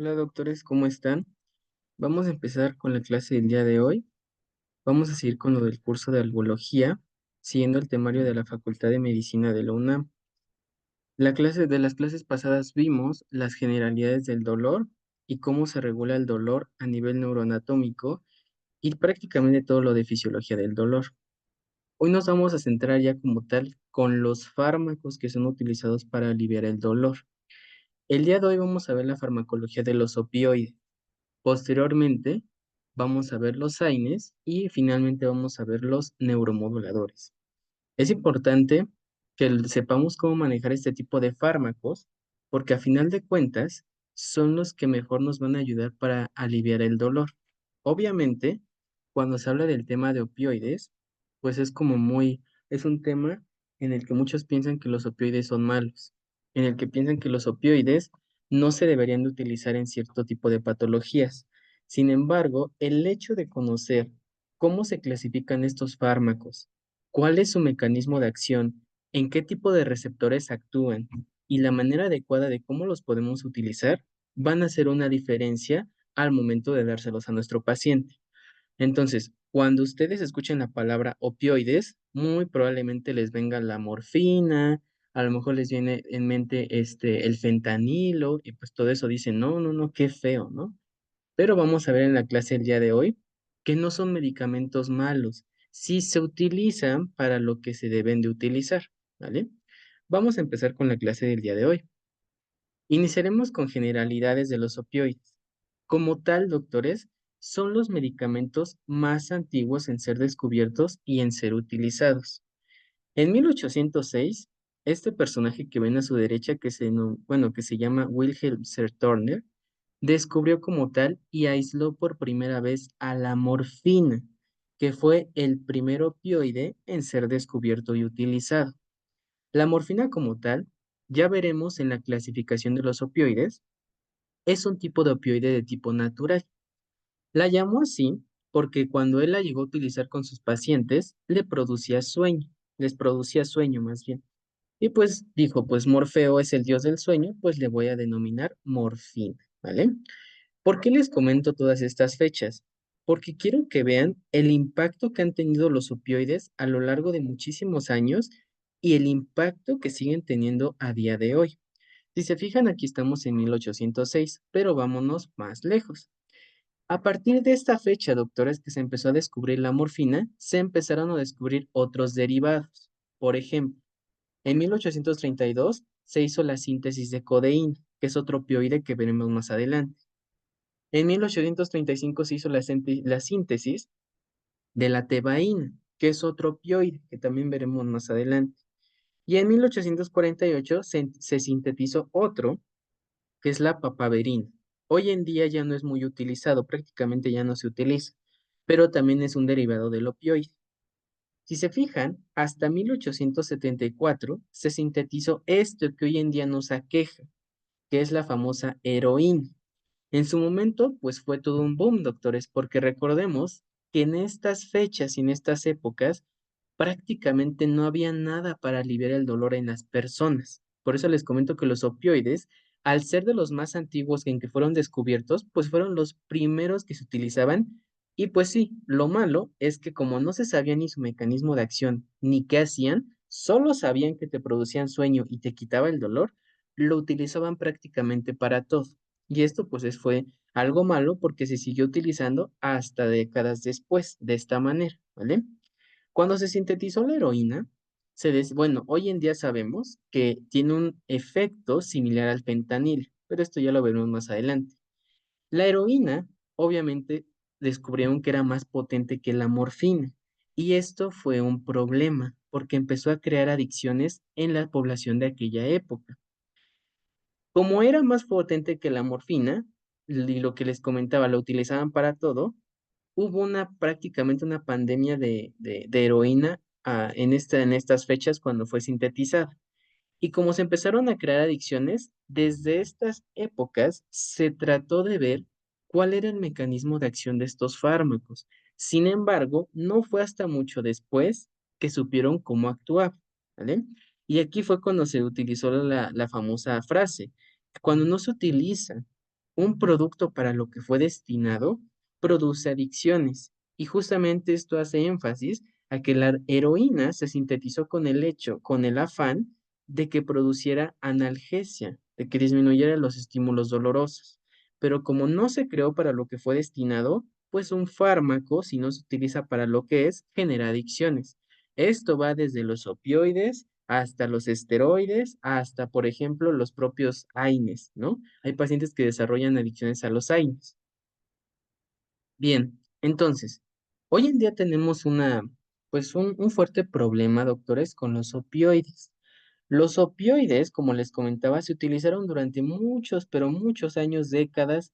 Hola doctores, ¿cómo están? Vamos a empezar con la clase del día de hoy. Vamos a seguir con lo del curso de algología, siguiendo el temario de la Facultad de Medicina de la UNAM. De las clases pasadas vimos las generalidades del dolor y cómo se regula el dolor a nivel neuroanatómico y prácticamente todo lo de fisiología del dolor. Hoy nos vamos a centrar ya como tal con los fármacos que son utilizados para aliviar el dolor. El día de hoy vamos a ver la farmacología de los opioides. Posteriormente, vamos a ver los AINES y finalmente vamos a ver los neuromoduladores. Es importante que sepamos cómo manejar este tipo de fármacos, porque a final de cuentas son los que mejor nos van a ayudar para aliviar el dolor. Obviamente, cuando se habla del tema de opioides, pues es un tema en el que muchos piensan que los opioides son malos, en el que piensan que los opioides no se deberían de utilizar en cierto tipo de patologías. Sin embargo, el hecho de conocer cómo se clasifican estos fármacos, cuál es su mecanismo de acción, en qué tipo de receptores actúan y la manera adecuada de cómo los podemos utilizar, van a hacer una diferencia al momento de dárselos a nuestro paciente. Entonces, cuando ustedes escuchen la palabra opioides, muy probablemente les venga la morfina, a lo mejor les viene en mente el fentanilo, y pues todo eso dicen, no, no, no, qué feo, ¿no? Pero vamos a ver en la clase del día de hoy que no son medicamentos malos, sí se utilizan para lo que se deben de utilizar, ¿vale? Vamos a empezar con la clase del día de hoy. Iniciaremos con generalidades de los opioides. Como tal, doctores, son los medicamentos más antiguos en ser descubiertos y en ser utilizados. En 1806, este personaje que ven a su derecha, que se llama Wilhelm Turner, descubrió como tal y aisló por primera vez a la morfina, que fue el primer opioide en ser descubierto y utilizado. La morfina como tal, ya veremos en la clasificación de los opioides, es un tipo de opioide de tipo natural. La llamó así porque cuando él la llegó a utilizar con sus pacientes, les producía sueño más bien. Y pues dijo, pues Morfeo es el dios del sueño, pues le voy a denominar morfina, ¿vale? ¿Por qué les comento todas estas fechas? Porque quiero que vean el impacto que han tenido los opioides a lo largo de muchísimos años y el impacto que siguen teniendo a día de hoy. Si se fijan, aquí estamos en 1806, pero vámonos más lejos. A partir de esta fecha, doctores, que se empezó a descubrir la morfina, se empezaron a descubrir otros derivados. Por ejemplo, en 1832 se hizo la síntesis de codeína, que es otro opioide que veremos más adelante. En 1835 se hizo la síntesis de la tebaína, que es otro opioide, que también veremos más adelante. Y en 1848 se sintetizó otro, que es la papaverina. Hoy en día ya no es muy utilizado, prácticamente ya no se utiliza, pero también es un derivado del opioide. Si se fijan, hasta 1874 se sintetizó esto que hoy en día nos aqueja, que es la famosa heroína. En su momento, pues fue todo un boom, doctores, porque recordemos que en estas fechas y en estas épocas prácticamente no había nada para aliviar el dolor en las personas. Por eso les comento que los opioides, al ser de los más antiguos en que fueron descubiertos, pues fueron los primeros que se utilizaban. Y pues sí, lo malo es que como no se sabía ni su mecanismo de acción ni qué hacían, solo sabían que te producían sueño y te quitaba el dolor, lo utilizaban prácticamente para todo. Y esto fue algo malo porque se siguió utilizando hasta décadas después, de esta manera, ¿vale? Cuando se sintetizó la heroína, bueno, hoy en día sabemos que tiene un efecto similar al fentanil, pero esto ya lo veremos más adelante. La heroína, obviamente, descubrieron que era más potente que la morfina, y esto fue un problema porque empezó a crear adicciones en la población de aquella época. Como era más potente que la morfina, y lo que les comentaba, lo utilizaban para todo, hubo prácticamente una pandemia de heroína en estas fechas cuando fue sintetizada. Y como se empezaron a crear adicciones, desde estas épocas se trató de ver cuál era el mecanismo de acción de estos fármacos. Sin embargo, no fue hasta mucho después que supieron cómo actuar, ¿vale? Y aquí fue cuando se utilizó la famosa frase, cuando no se utiliza un producto para lo que fue destinado, produce adicciones. Y justamente esto hace énfasis a que la heroína se sintetizó con el hecho, con el afán de que produciera analgesia, de que disminuyera los estímulos dolorosos. Pero como no se creó para lo que fue destinado, pues un fármaco, si no se utiliza para lo que es, genera adicciones. Esto va desde los opioides hasta los esteroides, hasta, por ejemplo, los propios AINES, ¿no? Hay pacientes que desarrollan adicciones a los AINES. Bien, entonces, hoy en día tenemos pues un fuerte problema, doctores, con los opioides. Los opioides, como les comentaba, se utilizaron durante muchos, pero muchos años, décadas,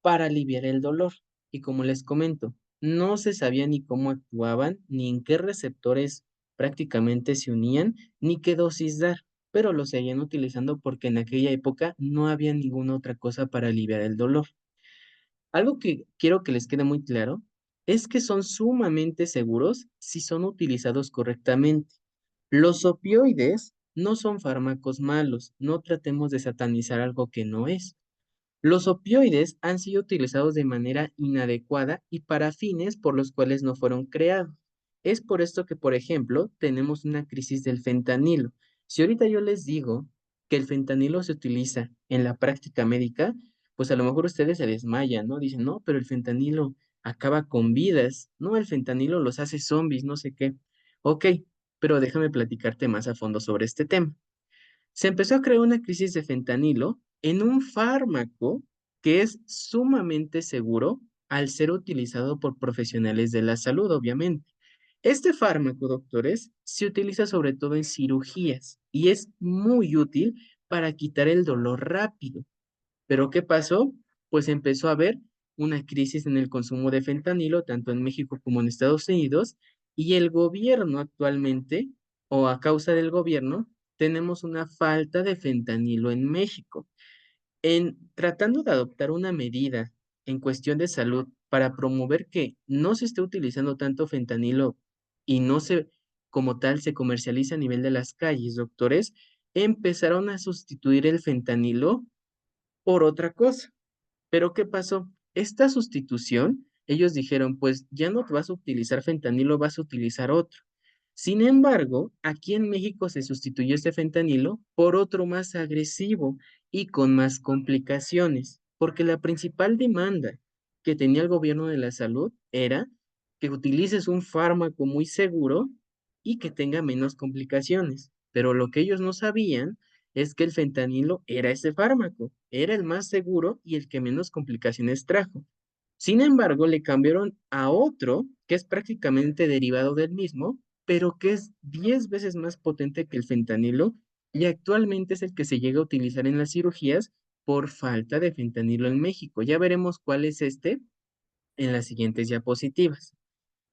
para aliviar el dolor. Y como les comento, no se sabía ni cómo actuaban, ni en qué receptores prácticamente se unían, ni qué dosis dar, pero los seguían utilizando porque en aquella época no había ninguna otra cosa para aliviar el dolor. Algo que quiero que les quede muy claro es que son sumamente seguros si son utilizados correctamente. Los opioides no son fármacos malos, no tratemos de satanizar algo que no es. Los opioides han sido utilizados de manera inadecuada y para fines por los cuales no fueron creados. Es por esto que, por ejemplo, tenemos una crisis del fentanilo. Si ahorita yo les digo que el fentanilo se utiliza en la práctica médica, pues a lo mejor ustedes se desmayan, ¿no? Dicen, no, pero el fentanilo acaba con vidas, ¿no? El fentanilo los hace zombies, no sé qué. Ok, pero déjame platicarte más a fondo sobre este tema. Se empezó a crear una crisis de fentanilo en un fármaco que es sumamente seguro al ser utilizado por profesionales de la salud, obviamente. Este fármaco, doctores, se utiliza sobre todo en cirugías y es muy útil para quitar el dolor rápido. Pero ¿qué pasó? Pues empezó a haber una crisis en el consumo de fentanilo, tanto en México como en Estados Unidos, y el gobierno actualmente, o a causa del gobierno, tenemos una falta de fentanilo en México. En tratando de adoptar una medida en cuestión de salud para promover que no se esté utilizando tanto fentanilo y no se, como tal, se comercializa a nivel de las calles, doctores, empezaron a sustituir el fentanilo por otra cosa. Pero ¿qué pasó? Esta sustitución, ellos dijeron, pues ya no vas a utilizar fentanilo, vas a utilizar otro. Sin embargo, aquí en México se sustituyó este fentanilo por otro más agresivo y con más complicaciones, porque la principal demanda que tenía el gobierno de la salud era que utilices un fármaco muy seguro y que tenga menos complicaciones. Pero lo que ellos no sabían es que el fentanilo era ese fármaco, era el más seguro y el que menos complicaciones trajo. Sin embargo, le cambiaron a otro que es prácticamente derivado del mismo, pero que es 10 veces más potente que el fentanilo y actualmente es el que se llega a utilizar en las cirugías por falta de fentanilo en México. Ya veremos cuál es este en las siguientes diapositivas.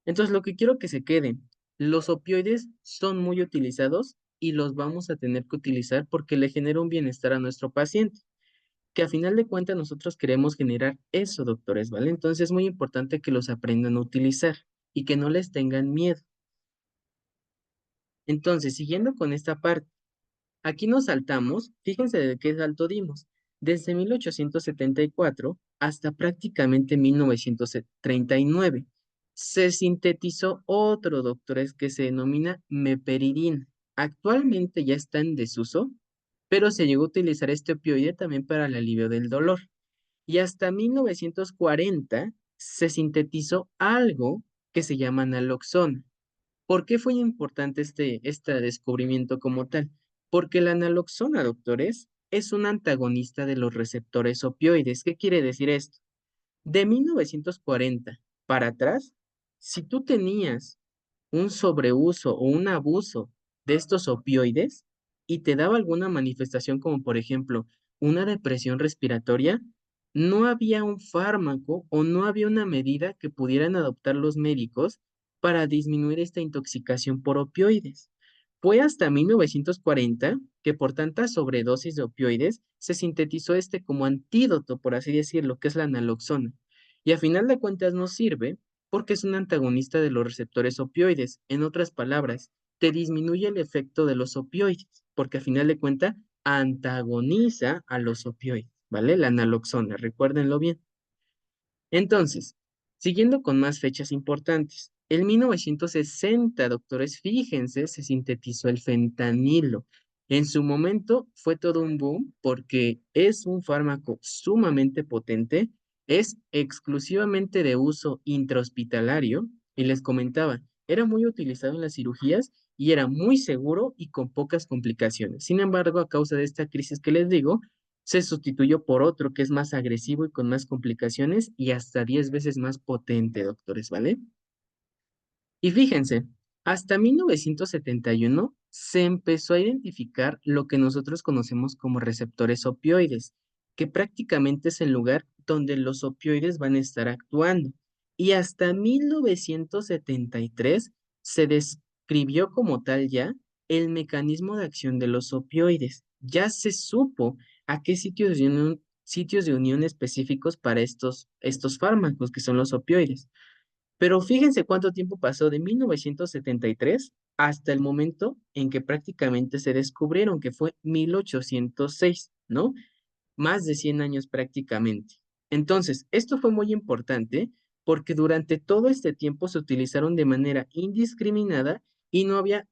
Entonces, lo que quiero que se queden, los opioides son muy utilizados y los vamos a tener que utilizar porque le genera un bienestar a nuestro paciente, que a final de cuentas nosotros queremos generar eso, doctores, ¿vale? Entonces es muy importante que los aprendan a utilizar y que no les tengan miedo. Entonces, siguiendo con esta parte, aquí nos saltamos, fíjense de qué salto dimos, desde 1874 hasta prácticamente 1939. Se sintetizó otro, doctores, que se denomina meperidina. Actualmente ya está en desuso, pero se llegó a utilizar este opioide también para el alivio del dolor. Y hasta 1940 se sintetizó algo que se llama naloxona. ¿Por qué fue importante este descubrimiento como tal? Porque la naloxona, doctores, es un antagonista de los receptores opioides. ¿Qué quiere decir esto? De 1940 para atrás, si tú tenías un sobreuso o un abuso de estos opioides y te daba alguna manifestación como por ejemplo una depresión respiratoria, no había un fármaco o no había una medida que pudieran adoptar los médicos para disminuir esta intoxicación por opioides. Fue hasta 1940 que por tanta sobredosis de opioides se sintetizó este como antídoto, por así decirlo, que es la naloxona. Y a final de cuentas nos sirve porque es un antagonista de los receptores opioides. En otras palabras, te disminuye el efecto de los opioides, porque a final de cuentas antagoniza a los opioides. ¿vale? La naloxona, recuérdenlo bien. Entonces, siguiendo con más fechas importantes. En 1960, doctores, fíjense, se sintetizó el fentanilo. En su momento fue todo un boom porque es un fármaco sumamente potente, es exclusivamente de uso intrahospitalario y les comentaba, era muy utilizado en las cirugías y era muy seguro y con pocas complicaciones. Sin embargo, a causa de esta crisis que les digo, se sustituyó por otro que es más agresivo y con más complicaciones y hasta 10 veces más potente, doctores, ¿vale? Y fíjense, hasta 1971 se empezó a identificar lo que nosotros conocemos como receptores opioides, que prácticamente es el lugar donde los opioides van a estar actuando. Y hasta 1973 se describió como tal ya el mecanismo de acción de los opioides. Ya se supo a qué sitios de unión específicos para estos fármacos, que son los opioides. Pero fíjense cuánto tiempo pasó de 1973 hasta el momento en que prácticamente se descubrieron, que fue 1806, ¿no? Más de 100 años prácticamente. Entonces, esto fue muy importante porque durante todo este tiempo se utilizaron de manera indiscriminada y no había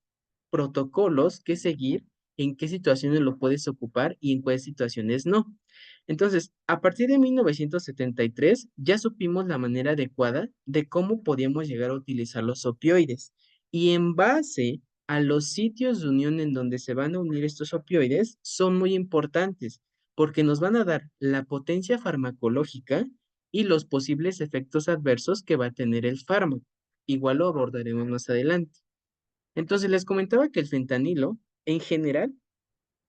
protocolos que seguir, en qué situaciones lo puedes ocupar y en cuáles situaciones no. Entonces, a partir de 1973 ya supimos la manera adecuada de cómo podíamos llegar a utilizar los opioides. Y en base a los sitios de unión en donde se van a unir estos opioides, son muy importantes porque nos van a dar la potencia farmacológica y los posibles efectos adversos que va a tener el fármaco. Igual lo abordaremos más adelante. Entonces les comentaba que el fentanilo, en general,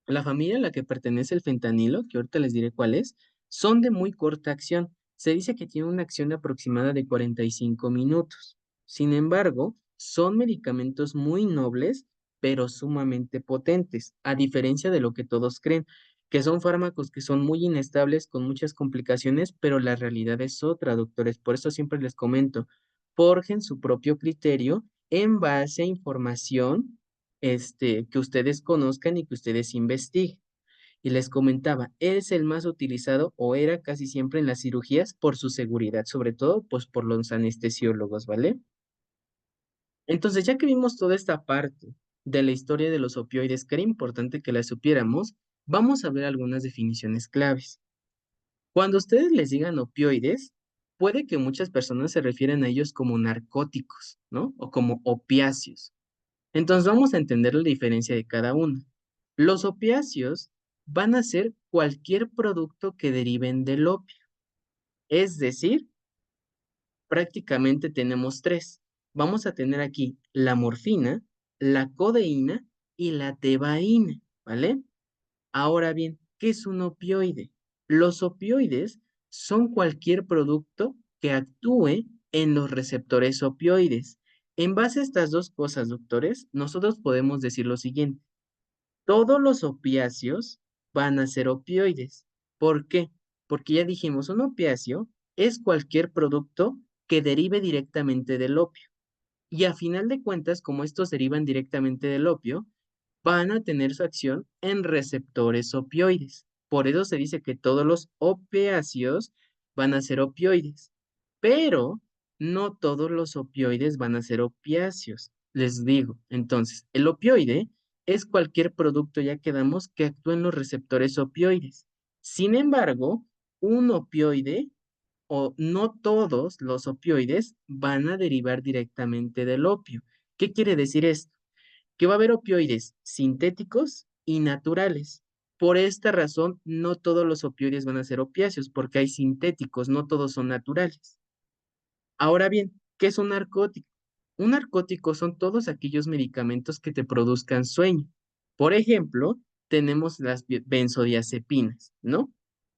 la familia a la que pertenece el fentanilo, que ahorita les diré cuál es, son de muy corta acción. Se dice que tiene una acción aproximada de 45 minutos. Sin embargo, son medicamentos muy nobles, pero sumamente potentes, a diferencia de lo que todos creen, que son fármacos que son muy inestables, con muchas complicaciones, pero la realidad es otra, doctores. Por eso siempre les comento, forjen su propio criterio en base a información que ustedes conozcan y que ustedes investiguen. Y les comentaba, es el más utilizado o era casi siempre en las cirugías por su seguridad, sobre todo pues por los anestesiólogos, ¿vale? Entonces, ya que vimos toda esta parte de la historia de los opioides, que era importante que la supiéramos, vamos a ver algunas definiciones claves. Cuando ustedes les digan opioides, puede que muchas personas se refieran a ellos como narcóticos, ¿no? O como opiáceos. Entonces vamos a entender la diferencia de cada uno. Los opiáceos van a ser cualquier producto que deriven del opio. Es decir, prácticamente tenemos tres. Vamos a tener aquí la morfina, la codeína y la tebaína, ¿vale? Ahora bien, ¿qué es un opioide? Los opioides son cualquier producto que actúe en los receptores opioides. En base a estas dos cosas, doctores, nosotros podemos decir lo siguiente. Todos los opiáceos van a ser opioides. ¿Por qué? Porque ya dijimos, un opiáceo es cualquier producto que derive directamente del opio. Y a final de cuentas, como estos derivan directamente del opio, van a tener su acción en receptores opioides. Por eso se dice que todos los opiáceos van a ser opioides, pero no todos los opioides van a ser opiáceos. Les digo, entonces, el opioide es cualquier producto, ya quedamos, que actúa en los receptores opioides. Sin embargo, un opioide o no todos los opioides van a derivar directamente del opio. ¿Qué quiere decir esto? Que va a haber opioides sintéticos y naturales. Por esta razón, no todos los opioides van a ser opiáceos, porque hay sintéticos, no todos son naturales. Ahora bien, ¿qué es un narcótico? Un narcótico son todos aquellos medicamentos que te produzcan sueño. Por ejemplo, tenemos las benzodiazepinas, ¿no?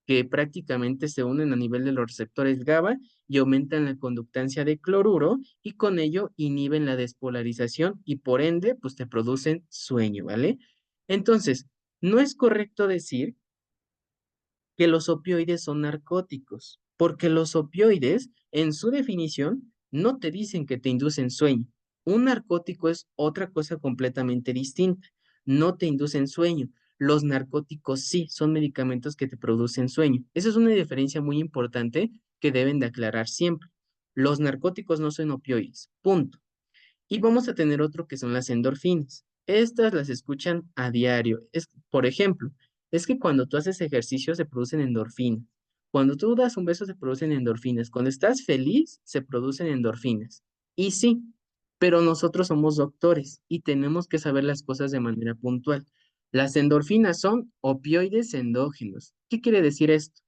Que prácticamente se unen a nivel de los receptores GABA y aumentan la conductancia de cloruro y con ello inhiben la despolarización y por ende, pues te producen sueño, ¿vale? Entonces, no es correcto decir que los opioides son narcóticos, porque los opioides, en su definición, no te dicen que te inducen sueño. Un narcótico es otra cosa completamente distinta. No te inducen sueño. Los narcóticos sí, son medicamentos que te producen sueño. Esa es una diferencia muy importante que deben de aclarar siempre. Los narcóticos no son opioides, punto. Y vamos a tener otro que son las endorfinas. Estas las escuchan a diario. Por ejemplo, es que cuando tú haces ejercicio se producen endorfinas. Cuando tú das un beso se producen endorfinas. Cuando estás feliz se producen endorfinas. Y sí, pero nosotros somos doctores y tenemos que saber las cosas de manera puntual. Las endorfinas son opioides endógenos. ¿Qué quiere decir esto?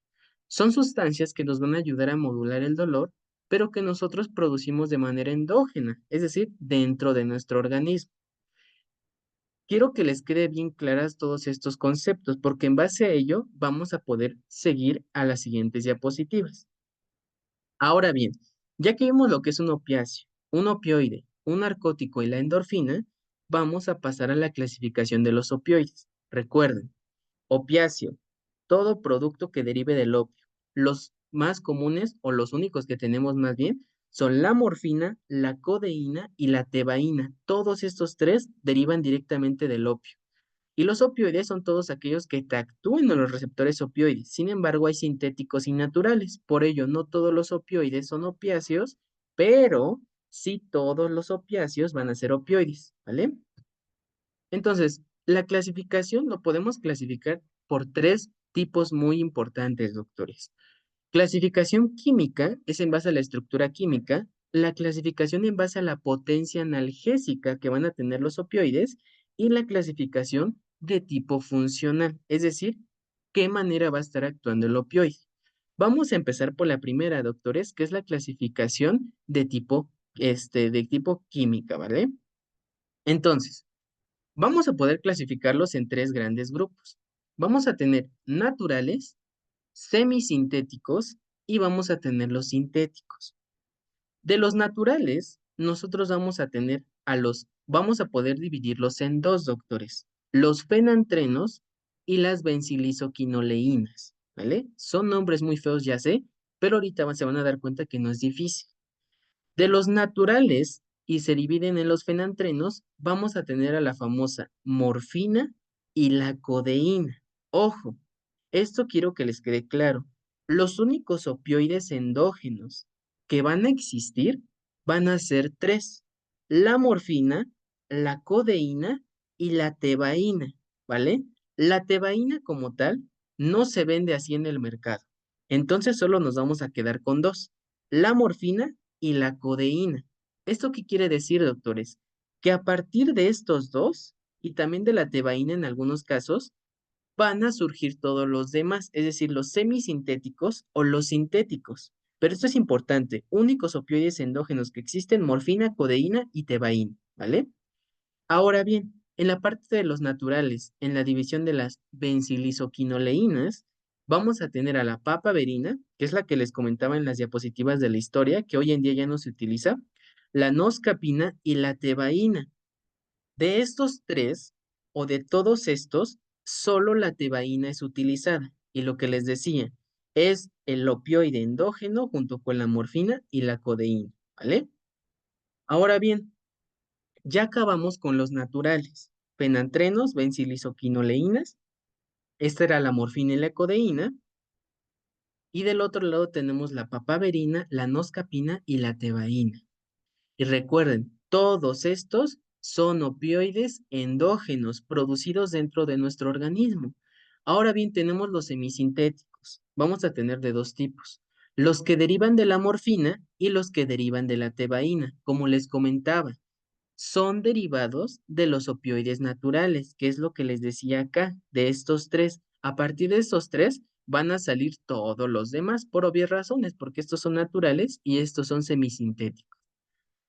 Son sustancias que nos van a ayudar a modular el dolor, pero que nosotros producimos de manera endógena, es decir, dentro de nuestro organismo. Quiero que les quede bien claras todos estos conceptos, porque en base a ello vamos a poder seguir a las siguientes diapositivas. Ahora bien, ya que vimos lo que es un opiáceo, un opioide, un narcótico y la endorfina, vamos a pasar a la clasificación de los opioides. Recuerden, opiáceo, todo producto que derive del opio. Los más comunes o los únicos que tenemos más bien son la morfina, la codeína y la tebaína. Todos estos tres derivan directamente del opio. Y los opioides son todos aquellos que te actúen en los receptores opioides. Sin embargo, hay sintéticos y naturales. Por ello, no todos los opioides son opiáceos, pero sí todos los opiáceos van a ser opioides, ¿vale? Entonces, la clasificación lo podemos clasificar por tres tipos muy importantes, doctores. Clasificación química es en base a la estructura química, la clasificación en base a la potencia analgésica que van a tener los opioides y la clasificación de tipo funcional, es decir, qué manera va a estar actuando el opioide. Vamos a empezar por la primera, doctores, que es la clasificación de tipo química, ¿vale? Entonces, vamos a poder clasificarlos en tres grandes grupos. Vamos a tener naturales, semisintéticos y vamos a tener los sintéticos. De los naturales, nosotros vamos a poder dividirlos en dos, doctores. Los fenantrenos y las bencilisoquinoleínas, ¿vale? Son nombres muy feos, ya sé, pero ahorita se van a dar cuenta que no es difícil. De los naturales, y se dividen en los fenantrenos, vamos a tener a la famosa morfina y la codeína. Ojo, esto quiero que les quede claro. Los únicos opioides endógenos que van a existir van a ser tres: la morfina, la codeína y la tebaína, ¿vale? La tebaína como tal no se vende así en el mercado. Entonces solo nos vamos a quedar con dos: la morfina y la codeína. ¿Esto qué quiere decir, doctores? Que a partir de estos dos, y también de la tebaína en algunos casos, van a surgir todos los demás, es decir, los semisintéticos o los sintéticos. Pero esto es importante: únicos opioides endógenos que existen: morfina, codeína y tebaína, ¿vale? Ahora bien, en la parte de los naturales, en la división de las bencilisoquinoleínas, vamos a tener a la papaverina, que es la que les comentaba en las diapositivas de la historia, que hoy en día ya no se utiliza, la noscapina y la tebaína. De estos tres, o de todos estos, solo la tebaína es utilizada. Y lo que les decía, es el opioide endógeno junto con la morfina y la codeína, ¿vale? Ahora bien, ya acabamos con los naturales: fenantrenos, bencilisoquinoleínas, esta era la morfina y la codeína, y del otro lado tenemos la papaverina, la noscapina y la tebaína. Y recuerden, todos estos son opioides endógenos producidos dentro de nuestro organismo. Ahora bien, tenemos los semisintéticos. Vamos a tener de dos tipos: los que derivan de la morfina y los que derivan de la tebaína. Como les comentaba, son derivados de los opioides naturales, que es lo que les decía acá, de estos tres. A partir de estos tres van a salir todos los demás por obvias razones, porque estos son naturales y estos son semisintéticos.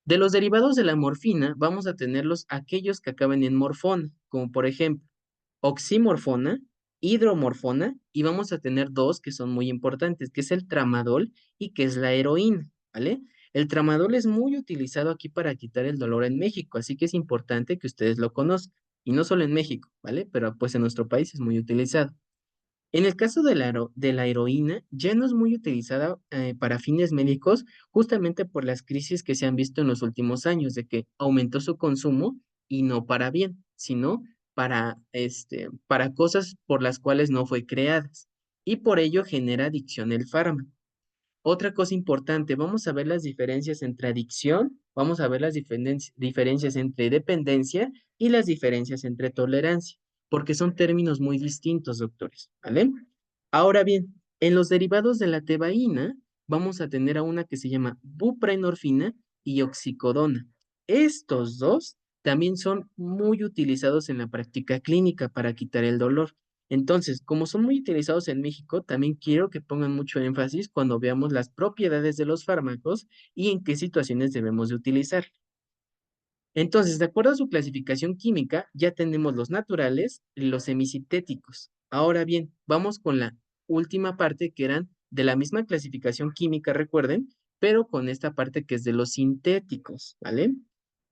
De los derivados de la morfina, vamos a tenerlos aquellos que acaban en morfona, como por ejemplo oximorfona, hidromorfona, y vamos a tener dos que son muy importantes, que es el tramadol y que es la heroína, ¿vale? El tramadol es muy utilizado aquí para quitar el dolor en México, así que es importante que ustedes lo conozcan. Y no solo en México, ¿vale? Pero pues en nuestro país es muy utilizado. En el caso de de la heroína, ya no es muy utilizada para fines médicos, justamente por las crisis que se han visto en los últimos años, de que aumentó su consumo y no para bien, sino para cosas por las cuales no fue creadas y por ello genera adicción el fármaco. Otra cosa importante, vamos a ver las diferencias entre adicción, vamos a ver las diferencias entre dependencia y las diferencias entre tolerancia, porque son términos muy distintos, doctores, ¿vale? Ahora bien, en los derivados de la tebaína, vamos a tener a una que se llama buprenorfina y oxicodona. Estos dos también son muy utilizados en la práctica clínica para quitar el dolor. Entonces, como son muy utilizados en México, también quiero que pongan mucho énfasis cuando veamos las propiedades de los fármacos y en qué situaciones debemos de utilizar. Entonces, de acuerdo a su clasificación química, ya tenemos los naturales y los semisintéticos. Ahora bien, vamos con la última parte que eran de la misma clasificación química, recuerden, pero con esta parte que es de los sintéticos, ¿vale?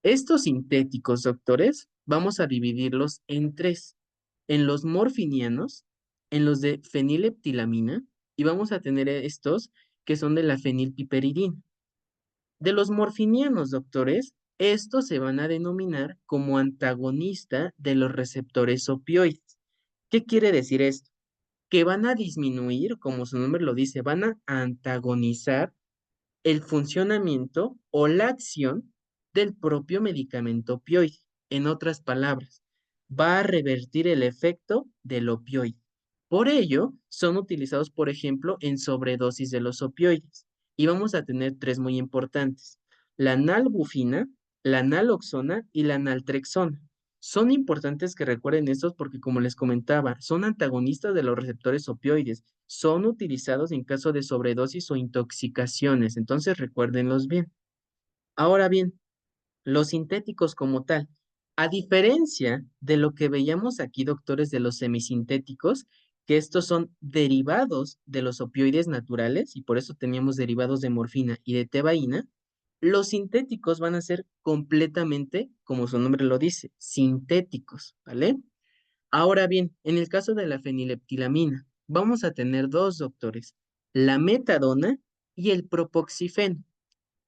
Estos sintéticos, doctores, vamos a dividirlos en tres, en los morfinianos, en los de fenileptilamina y vamos a tener estos que son de la fenilpiperidina. De los morfinianos, doctores, estos se van a denominar como antagonista de los receptores opioides. ¿Qué quiere decir esto? Que van a disminuir, como su nombre lo dice, van a antagonizar el funcionamiento o la acción del propio medicamento opioide. En otras palabras, va a revertir el efecto del opioide. Por ello, son utilizados, por ejemplo, en sobredosis de los opioides. Y vamos a tener tres muy importantes: la nalbufina, la naloxona y la naltrexona. Son importantes que recuerden estos porque, como les comentaba, son antagonistas de los receptores opioides. Son utilizados en caso de sobredosis o intoxicaciones, entonces recuérdenlos bien. Ahora bien, los sintéticos como tal, a diferencia de lo que veíamos aquí, doctores, de los semisintéticos, que estos son derivados de los opioides naturales y por eso teníamos derivados de morfina y de tebaína, los sintéticos van a ser completamente, como su nombre lo dice, sintéticos, ¿vale? Ahora bien, en el caso de la fenileptilamina, vamos a tener dos, doctores, la metadona y el propoxifeno.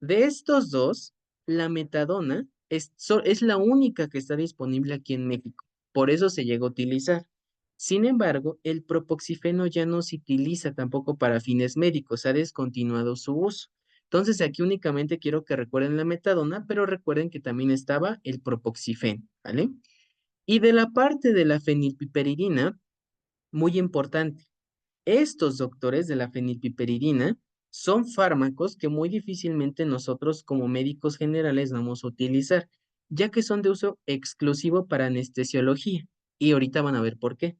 De estos dos, la metadona es la única que está disponible aquí en México. Por eso se llegó a utilizar. Sin embargo, el propoxifeno ya no se utiliza tampoco para fines médicos, ha descontinuado su uso. Entonces, aquí únicamente quiero que recuerden la metadona, pero recuerden que también estaba el propoxifeno, ¿vale? Y de la parte de la fenilpiperidina, muy importante, estos doctores de la fenilpiperidina son fármacos que muy difícilmente nosotros como médicos generales vamos a utilizar, ya que son de uso exclusivo para anestesiología. Y ahorita van a ver por qué.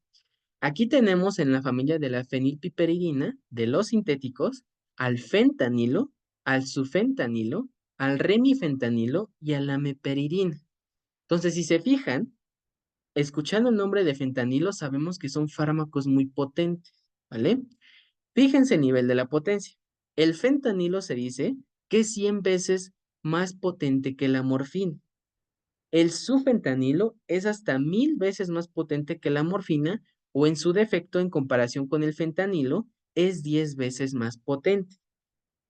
Aquí tenemos en la familia de la fenilpiperidina, de los sintéticos, al fentanilo, al sufentanilo, al remifentanilo y a la meperidina. Entonces, si se fijan, escuchando el nombre de fentanilo, sabemos que son fármacos muy potentes, ¿vale? Fíjense el nivel de la potencia. El fentanilo se dice que es 100 veces más potente que la morfina. El sufentanilo es hasta 1000 veces más potente que la morfina o en su defecto en comparación con el fentanilo es 10 veces más potente.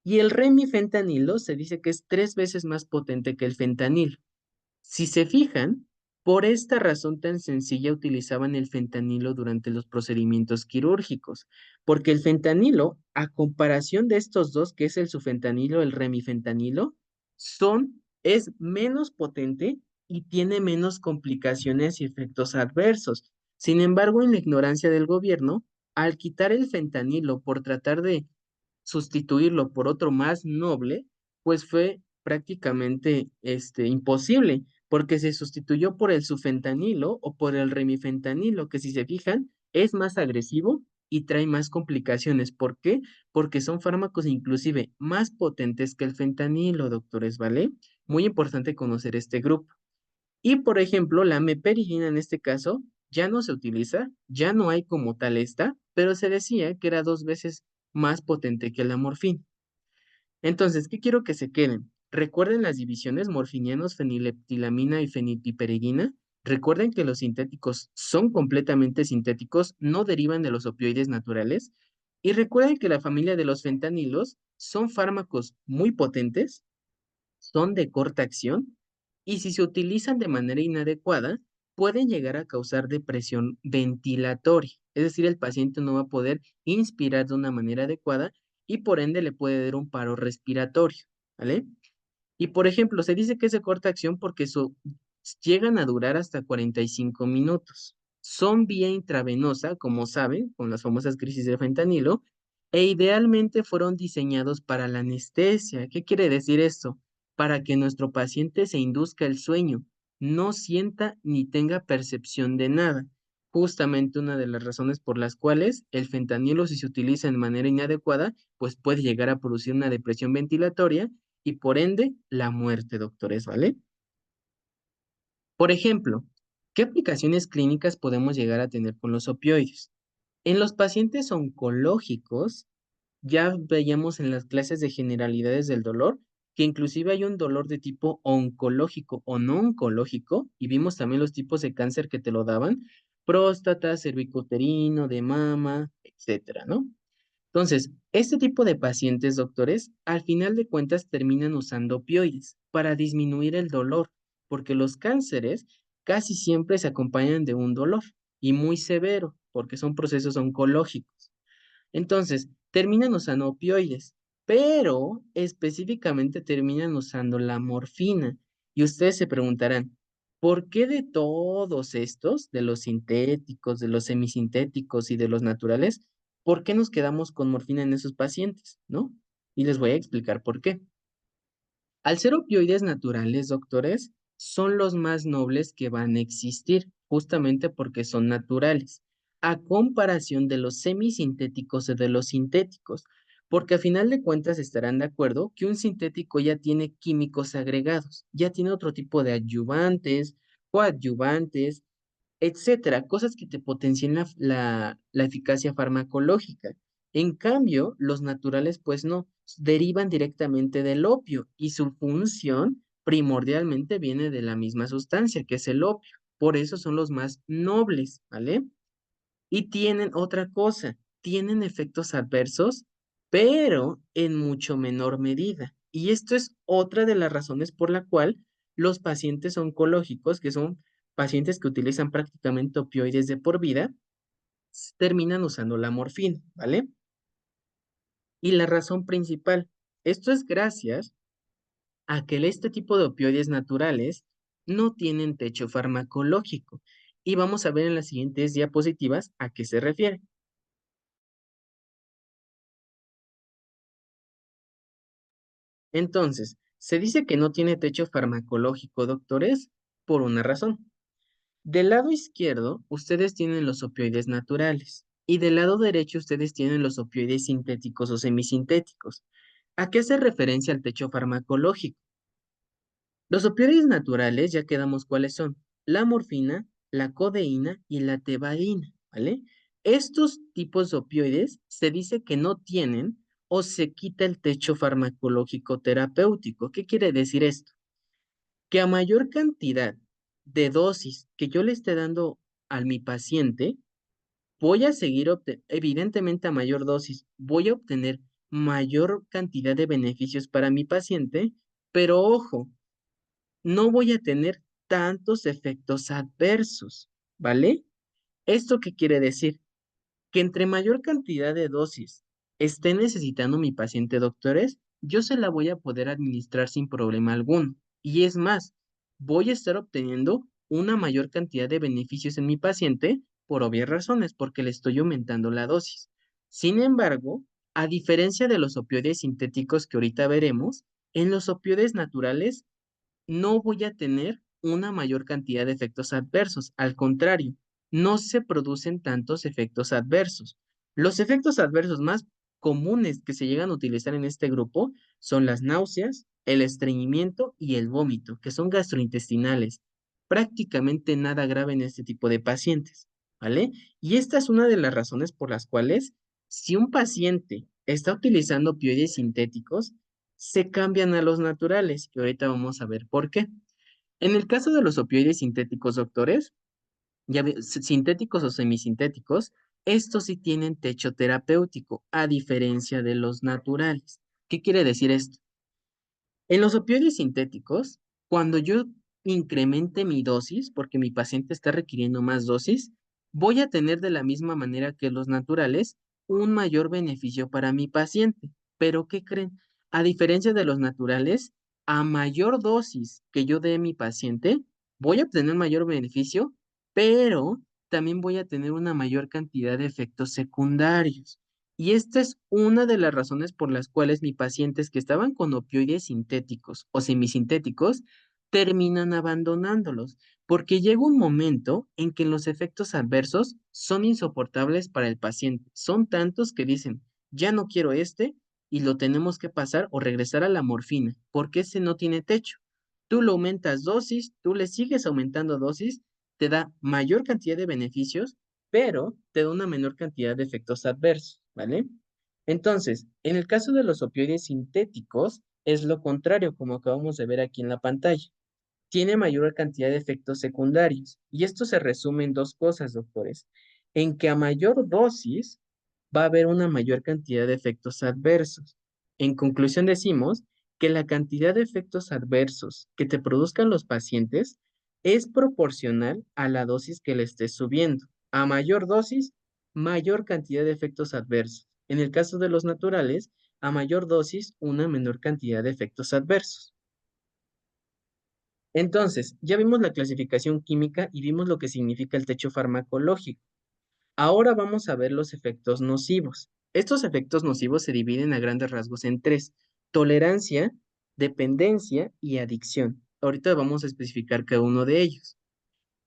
Y el remifentanilo se dice que es 3 veces más potente que el fentanilo. Si se fijan, por esta razón tan sencilla utilizaban el fentanilo durante los procedimientos quirúrgicos, porque el fentanilo, a comparación de estos dos, que es el sufentanilo, el remifentanilo, es menos potente y tiene menos complicaciones y efectos adversos. Sin embargo, en la ignorancia del gobierno, al quitar el fentanilo por tratar de sustituirlo por otro más noble, pues fue prácticamente imposible, porque se sustituyó por el sufentanilo o por el remifentanilo, que si se fijan, es más agresivo y trae más complicaciones. ¿Por qué? Porque son fármacos inclusive más potentes que el fentanilo, doctores, ¿vale? Muy importante conocer este grupo. Y por ejemplo, la meperidina en este caso ya no se utiliza, ya no hay como tal esta, pero se decía que era 2 veces más potente que la morfina. Entonces, ¿qué quiero que se queden? Recuerden las divisiones morfinianos, fenileptilamina y fenilpiperidina. Recuerden que los sintéticos son completamente sintéticos, no derivan de los opioides naturales. Y recuerden que la familia de los fentanilos son fármacos muy potentes, son de corta acción y si se utilizan de manera inadecuada, pueden llegar a causar depresión ventilatoria. Es decir, el paciente no va a poder inspirar de una manera adecuada y por ende le puede dar un paro respiratorio, ¿vale? Y por ejemplo, se dice que es de corta acción porque llegan a durar hasta 45 minutos. Son vía intravenosa, como saben, con las famosas crisis de fentanilo, e idealmente fueron diseñados para la anestesia. ¿Qué quiere decir esto? Para que nuestro paciente se induzca el sueño, no sienta ni tenga percepción de nada. Justamente una de las razones por las cuales el fentanilo, si se utiliza de manera inadecuada, pues puede llegar a producir una depresión ventilatoria y por ende la muerte, doctores, ¿vale? Por ejemplo, ¿qué aplicaciones clínicas podemos llegar a tener con los opioides? En los pacientes oncológicos, ya veíamos en las clases de generalidades del dolor que inclusive hay un dolor de tipo oncológico o no oncológico, y vimos también los tipos de cáncer que te lo daban, próstata, cervicuterino, de mama, etcétera, ¿no? Entonces, este tipo de pacientes, doctores, al final de cuentas terminan usando opioides para disminuir el dolor, porque los cánceres casi siempre se acompañan de un dolor y muy severo, porque son procesos oncológicos. Entonces, terminan usando opioides, pero específicamente terminan usando la morfina. Y ustedes se preguntarán, ¿por qué de todos estos, de los sintéticos, de los semisintéticos y de los naturales, por qué nos quedamos con morfina en esos pacientes? ¿No? Y les voy a explicar por qué. Al ser opioides naturales, doctores, son los más nobles que van a existir, justamente porque son naturales, a comparación de los semisintéticos o de los sintéticos, porque a final de cuentas estarán de acuerdo que un sintético ya tiene químicos agregados, ya tiene otro tipo de adyuvantes, coadyuvantes, etcétera, cosas que te potencien la eficacia farmacológica. En cambio, los naturales, pues no, derivan directamente del opio y su función primordialmente viene de la misma sustancia, que es el opio. Por eso son los más nobles, ¿vale? Y tienen otra cosa, tienen efectos adversos, pero en mucho menor medida. Y esto es otra de las razones por la cual los pacientes oncológicos, que son pacientes que utilizan prácticamente opioides de por vida, terminan usando la morfina, ¿vale? Y la razón principal, esto es gracias a que este tipo de opioides naturales no tienen techo farmacológico. Y vamos a ver en las siguientes diapositivas a qué se refiere. Entonces, se dice que no tiene techo farmacológico, doctores, por una razón. Del lado izquierdo, ustedes tienen los opioides naturales y del lado derecho ustedes tienen los opioides sintéticos o semisintéticos. ¿A qué hace referencia el techo farmacológico? Los opioides naturales, ya quedamos cuáles son: la morfina, la codeína y la tebaína, ¿vale? Estos tipos de opioides se dice que no tienen o se quita el techo farmacológico terapéutico. ¿Qué quiere decir esto? Que a mayor cantidad de dosis que yo le esté dando a mi paciente, voy a seguir, evidentemente a mayor dosis, voy a obtener mayor cantidad de beneficios para mi paciente, pero ojo, no voy a tener tantos efectos adversos, ¿vale? ¿Esto qué quiere decir? Que entre mayor cantidad de dosis esté necesitando mi paciente, doctores, yo se la voy a poder administrar sin problema alguno. Y es más, voy a estar obteniendo una mayor cantidad de beneficios en mi paciente por obvias razones, porque le estoy aumentando la dosis. Sin embargo, a diferencia de los opioides sintéticos que ahorita veremos, en los opioides naturales no voy a tener una mayor cantidad de efectos adversos. Al contrario, no se producen tantos efectos adversos. Los efectos adversos más comunes que se llegan a utilizar en este grupo son las náuseas, el estreñimiento y el vómito, que son gastrointestinales. Prácticamente nada grave en este tipo de pacientes, ¿vale? Y esta es una de las razones por las cuales, si un paciente está utilizando opioides sintéticos, se cambian a los naturales, y ahorita vamos a ver por qué. En el caso de los opioides sintéticos, doctores, sintéticos o semisintéticos, estos sí tienen techo terapéutico, a diferencia de los naturales. ¿Qué quiere decir esto? En los opioides sintéticos, cuando yo incremente mi dosis, porque mi paciente está requiriendo más dosis, voy a tener de la misma manera que los naturales un mayor beneficio para mi paciente. Pero ¿qué creen? A diferencia de los naturales, a mayor dosis que yo dé a mi paciente, voy a obtener mayor beneficio, pero también voy a tener una mayor cantidad de efectos secundarios. Y esta es una de las razones por las cuales mis pacientes que estaban con opioides sintéticos o semisintéticos terminan abandonándolos, porque llega un momento en que los efectos adversos son insoportables para el paciente. Son tantos que dicen, ya no quiero este y lo tenemos que pasar o regresar a la morfina, porque ese no tiene techo. Tú lo aumentas dosis, tú le sigues aumentando dosis, te da mayor cantidad de beneficios, pero te da una menor cantidad de efectos adversos, ¿vale? Entonces, en el caso de los opioides sintéticos, es lo contrario, como acabamos de ver aquí en la pantalla, tiene mayor cantidad de efectos secundarios. Y esto se resume en dos cosas, doctores. En que a mayor dosis va a haber una mayor cantidad de efectos adversos. En conclusión, decimos que la cantidad de efectos adversos que te produzcan los pacientes es proporcional a la dosis que le estés subiendo. A mayor dosis, mayor cantidad de efectos adversos. En el caso de los naturales, a mayor dosis, una menor cantidad de efectos adversos. Entonces, ya vimos la clasificación química y vimos lo que significa el techo farmacológico. Ahora vamos a ver los efectos nocivos. Estos efectos nocivos se dividen a grandes rasgos en tres: tolerancia, dependencia y adicción. Ahorita vamos a especificar cada uno de ellos.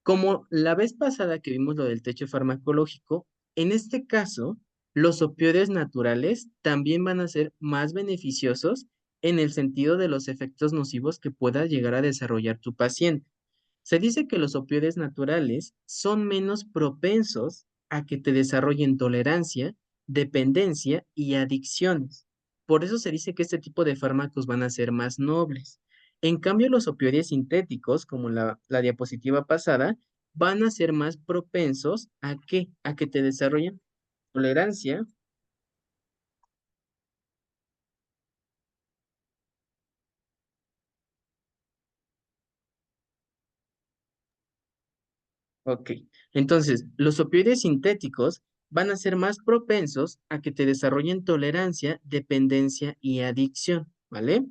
Como la vez pasada que vimos lo del techo farmacológico, en este caso, los opioides naturales también van a ser más beneficiosos en el sentido de los efectos nocivos que pueda llegar a desarrollar tu paciente. Se dice que los opioides naturales son menos propensos a que te desarrollen tolerancia, dependencia y adicciones. Por eso se dice que este tipo de fármacos van a ser más nobles. En cambio, los opioides sintéticos, como la diapositiva pasada, van a ser más propensos ¿a qué? A que te desarrollen tolerancia. Ok, entonces los opioides sintéticos van a ser más propensos a que te desarrollen tolerancia, dependencia y adicción, ¿vale?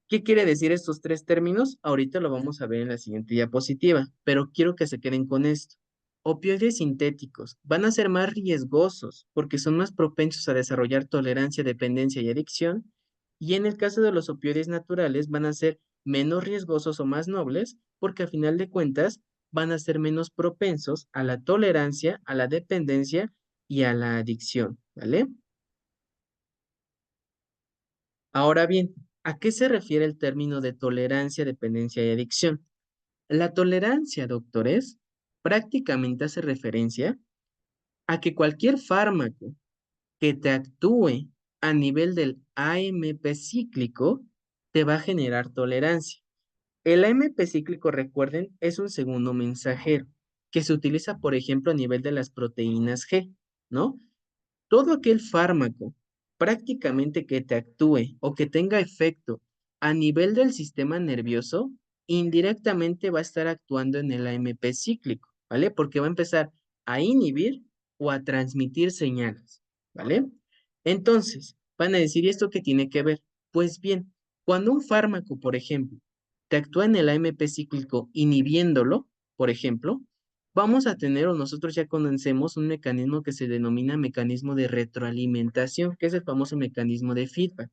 ¿Qué quiere decir estos tres términos? Ahorita lo vamos a ver en la siguiente diapositiva, pero quiero que se queden con esto. Opioides sintéticos van a ser más riesgosos porque son más propensos a desarrollar tolerancia, dependencia y adicción. Y en el caso de los opioides naturales van a ser menos riesgosos o más nobles porque a final de cuentas van a ser menos propensos a la tolerancia, a la dependencia y a la adicción, ¿vale? Ahora bien, ¿a qué se refiere el término de tolerancia, dependencia y adicción? La tolerancia, doctores, prácticamente hace referencia a que cualquier fármaco que te actúe a nivel del AMP cíclico te va a generar tolerancia. El AMP cíclico, recuerden, es un segundo mensajero que se utiliza, por ejemplo, a nivel de las proteínas G, ¿no? Todo aquel fármaco prácticamente que te actúe o que tenga efecto a nivel del sistema nervioso, indirectamente va a estar actuando en el AMP cíclico, ¿vale? Porque va a empezar a inhibir o a transmitir señales, ¿vale? Entonces, van a decir, ¿y esto qué tiene que ver? Pues bien, cuando un fármaco, por ejemplo, te actúa en el AMP cíclico inhibiéndolo, por ejemplo, vamos a tener o nosotros ya conocemos un mecanismo que se denomina mecanismo de retroalimentación, que es el famoso mecanismo de feedback.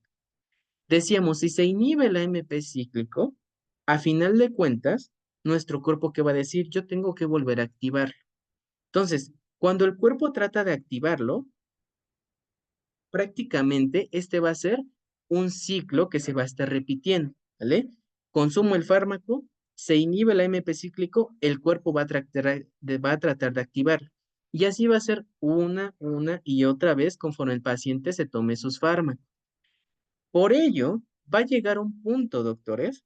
Decíamos, si se inhibe el AMP cíclico, a final de cuentas, nuestro cuerpo ¿qué va a decir? Yo tengo que volver a activarlo. Entonces, cuando el cuerpo trata de activarlo, prácticamente este va a ser un ciclo que se va a estar repitiendo, ¿vale? Consumo el fármaco, se inhibe el AMP cíclico, el cuerpo va a tratar de activarlo. Y así va a ser una y otra vez conforme el paciente se tome sus fármacos. Por ello, va a llegar un punto, doctores,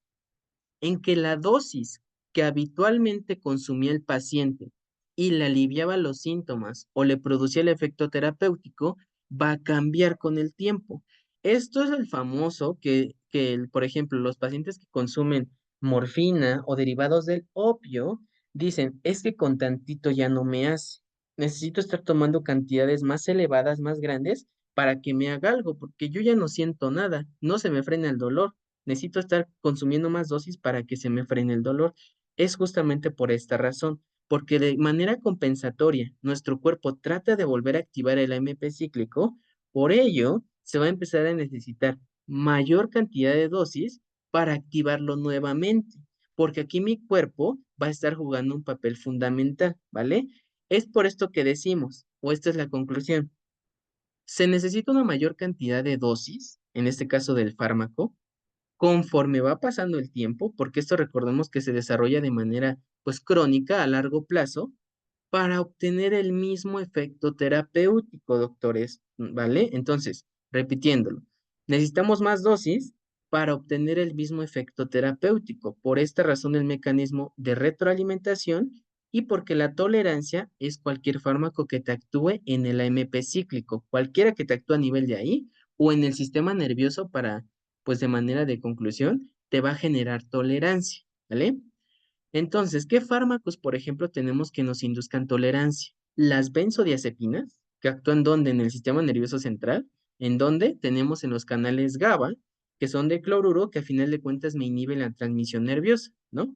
en que la dosis que habitualmente consumía el paciente y le aliviaba los síntomas o le producía el efecto terapéutico va a cambiar con el tiempo. Esto es el famoso por ejemplo, los pacientes que consumen morfina o derivados del opio, dicen, es que con tantito ya no me hace. Necesito estar tomando cantidades más elevadas, más grandes, para que me haga algo, porque yo ya no siento nada, no se me frena el dolor. Necesito estar consumiendo más dosis para que se me frene el dolor. Es justamente por esta razón, porque de manera compensatoria nuestro cuerpo trata de volver a activar el AMP cíclico, por ello se va a empezar a necesitar mayor cantidad de dosis para activarlo nuevamente, porque aquí mi cuerpo va a estar jugando un papel fundamental, ¿vale? Es por esto que decimos, o esta es la conclusión, se necesita una mayor cantidad de dosis, en este caso del fármaco, conforme va pasando el tiempo, porque esto recordemos que se desarrolla de manera pues crónica a largo plazo, para obtener el mismo efecto terapéutico, doctores, ¿vale? Entonces, repitiéndolo, necesitamos más dosis para obtener el mismo efecto terapéutico. Por esta razón, el mecanismo de retroalimentación y porque la tolerancia es cualquier fármaco que te actúe en el AMP cíclico, cualquiera que te actúe a nivel de ahí o en el sistema nervioso para, pues de manera de conclusión, te va a generar tolerancia, ¿vale? Entonces, ¿qué fármacos, por ejemplo, tenemos que nos induzcan tolerancia? Las benzodiazepinas, que actúan donde en el sistema nervioso central, en donde tenemos en los canales GABA, que son de cloruro, que a final de cuentas me inhiben la transmisión nerviosa, ¿no?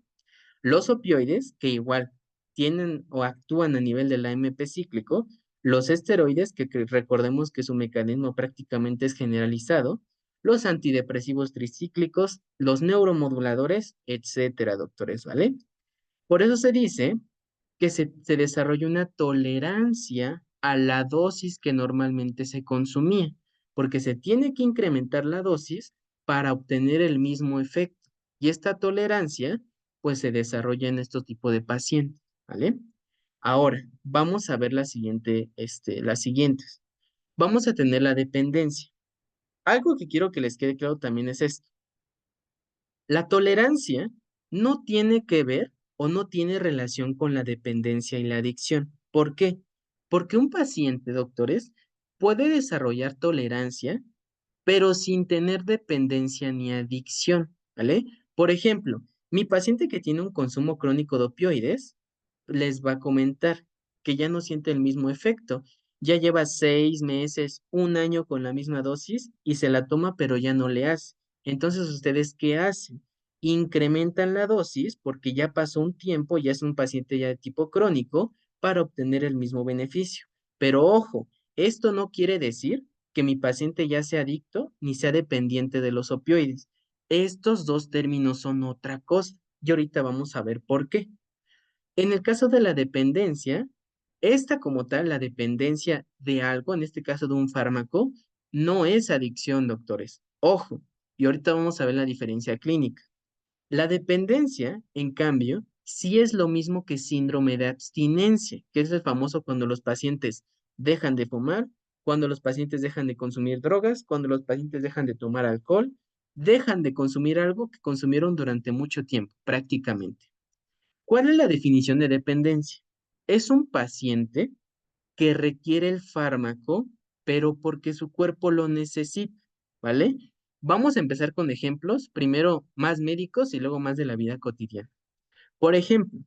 Los opioides, que igual tienen o actúan a nivel del AMP cíclico, los esteroides, que recordemos que su mecanismo prácticamente es generalizado, los antidepresivos tricíclicos, los neuromoduladores, etcétera, doctores, ¿vale? Por eso se dice que se desarrolla una tolerancia a la dosis que normalmente se consumía, porque se tiene que incrementar la dosis para obtener el mismo efecto. Y esta tolerancia, pues se desarrolla en este tipo de pacientes, ¿vale? Ahora, vamos a ver las siguientes. Vamos a tener la dependencia. Algo que quiero que les quede claro también es esto. La tolerancia no tiene que ver o no tiene relación con la dependencia y la adicción. ¿Por qué? Porque un paciente, doctores, puede desarrollar tolerancia, pero sin tener dependencia ni adicción, ¿vale? Por ejemplo, mi paciente que tiene un consumo crónico de opioides les va a comentar que ya no siente el mismo efecto. Ya lleva 6 meses, un año con la misma dosis y se la toma, pero ya no le hace. Entonces, ¿ustedes qué hacen? Incrementan la dosis porque ya pasó un tiempo, ya es un paciente ya de tipo crónico para obtener el mismo beneficio. Pero ojo, esto no quiere decir que mi paciente ya sea adicto ni sea dependiente de los opioides. Estos dos términos son otra cosa y ahorita vamos a ver por qué. En el caso de la dependencia, esta como tal, la dependencia de algo, en este caso de un fármaco, no es adicción, doctores. Ojo, y ahorita vamos a ver la diferencia clínica. La dependencia, en cambio, sí es lo mismo que síndrome de abstinencia, que es el famoso cuando los pacientes dejan de fumar, cuando los pacientes dejan de consumir drogas, cuando los pacientes dejan de tomar alcohol, dejan de consumir algo que consumieron durante mucho tiempo, prácticamente. ¿Cuál es la definición de dependencia? Es un paciente que requiere el fármaco, pero porque su cuerpo lo necesita, ¿vale? Vamos a empezar con ejemplos, primero más médicos y luego más de la vida cotidiana. Por ejemplo,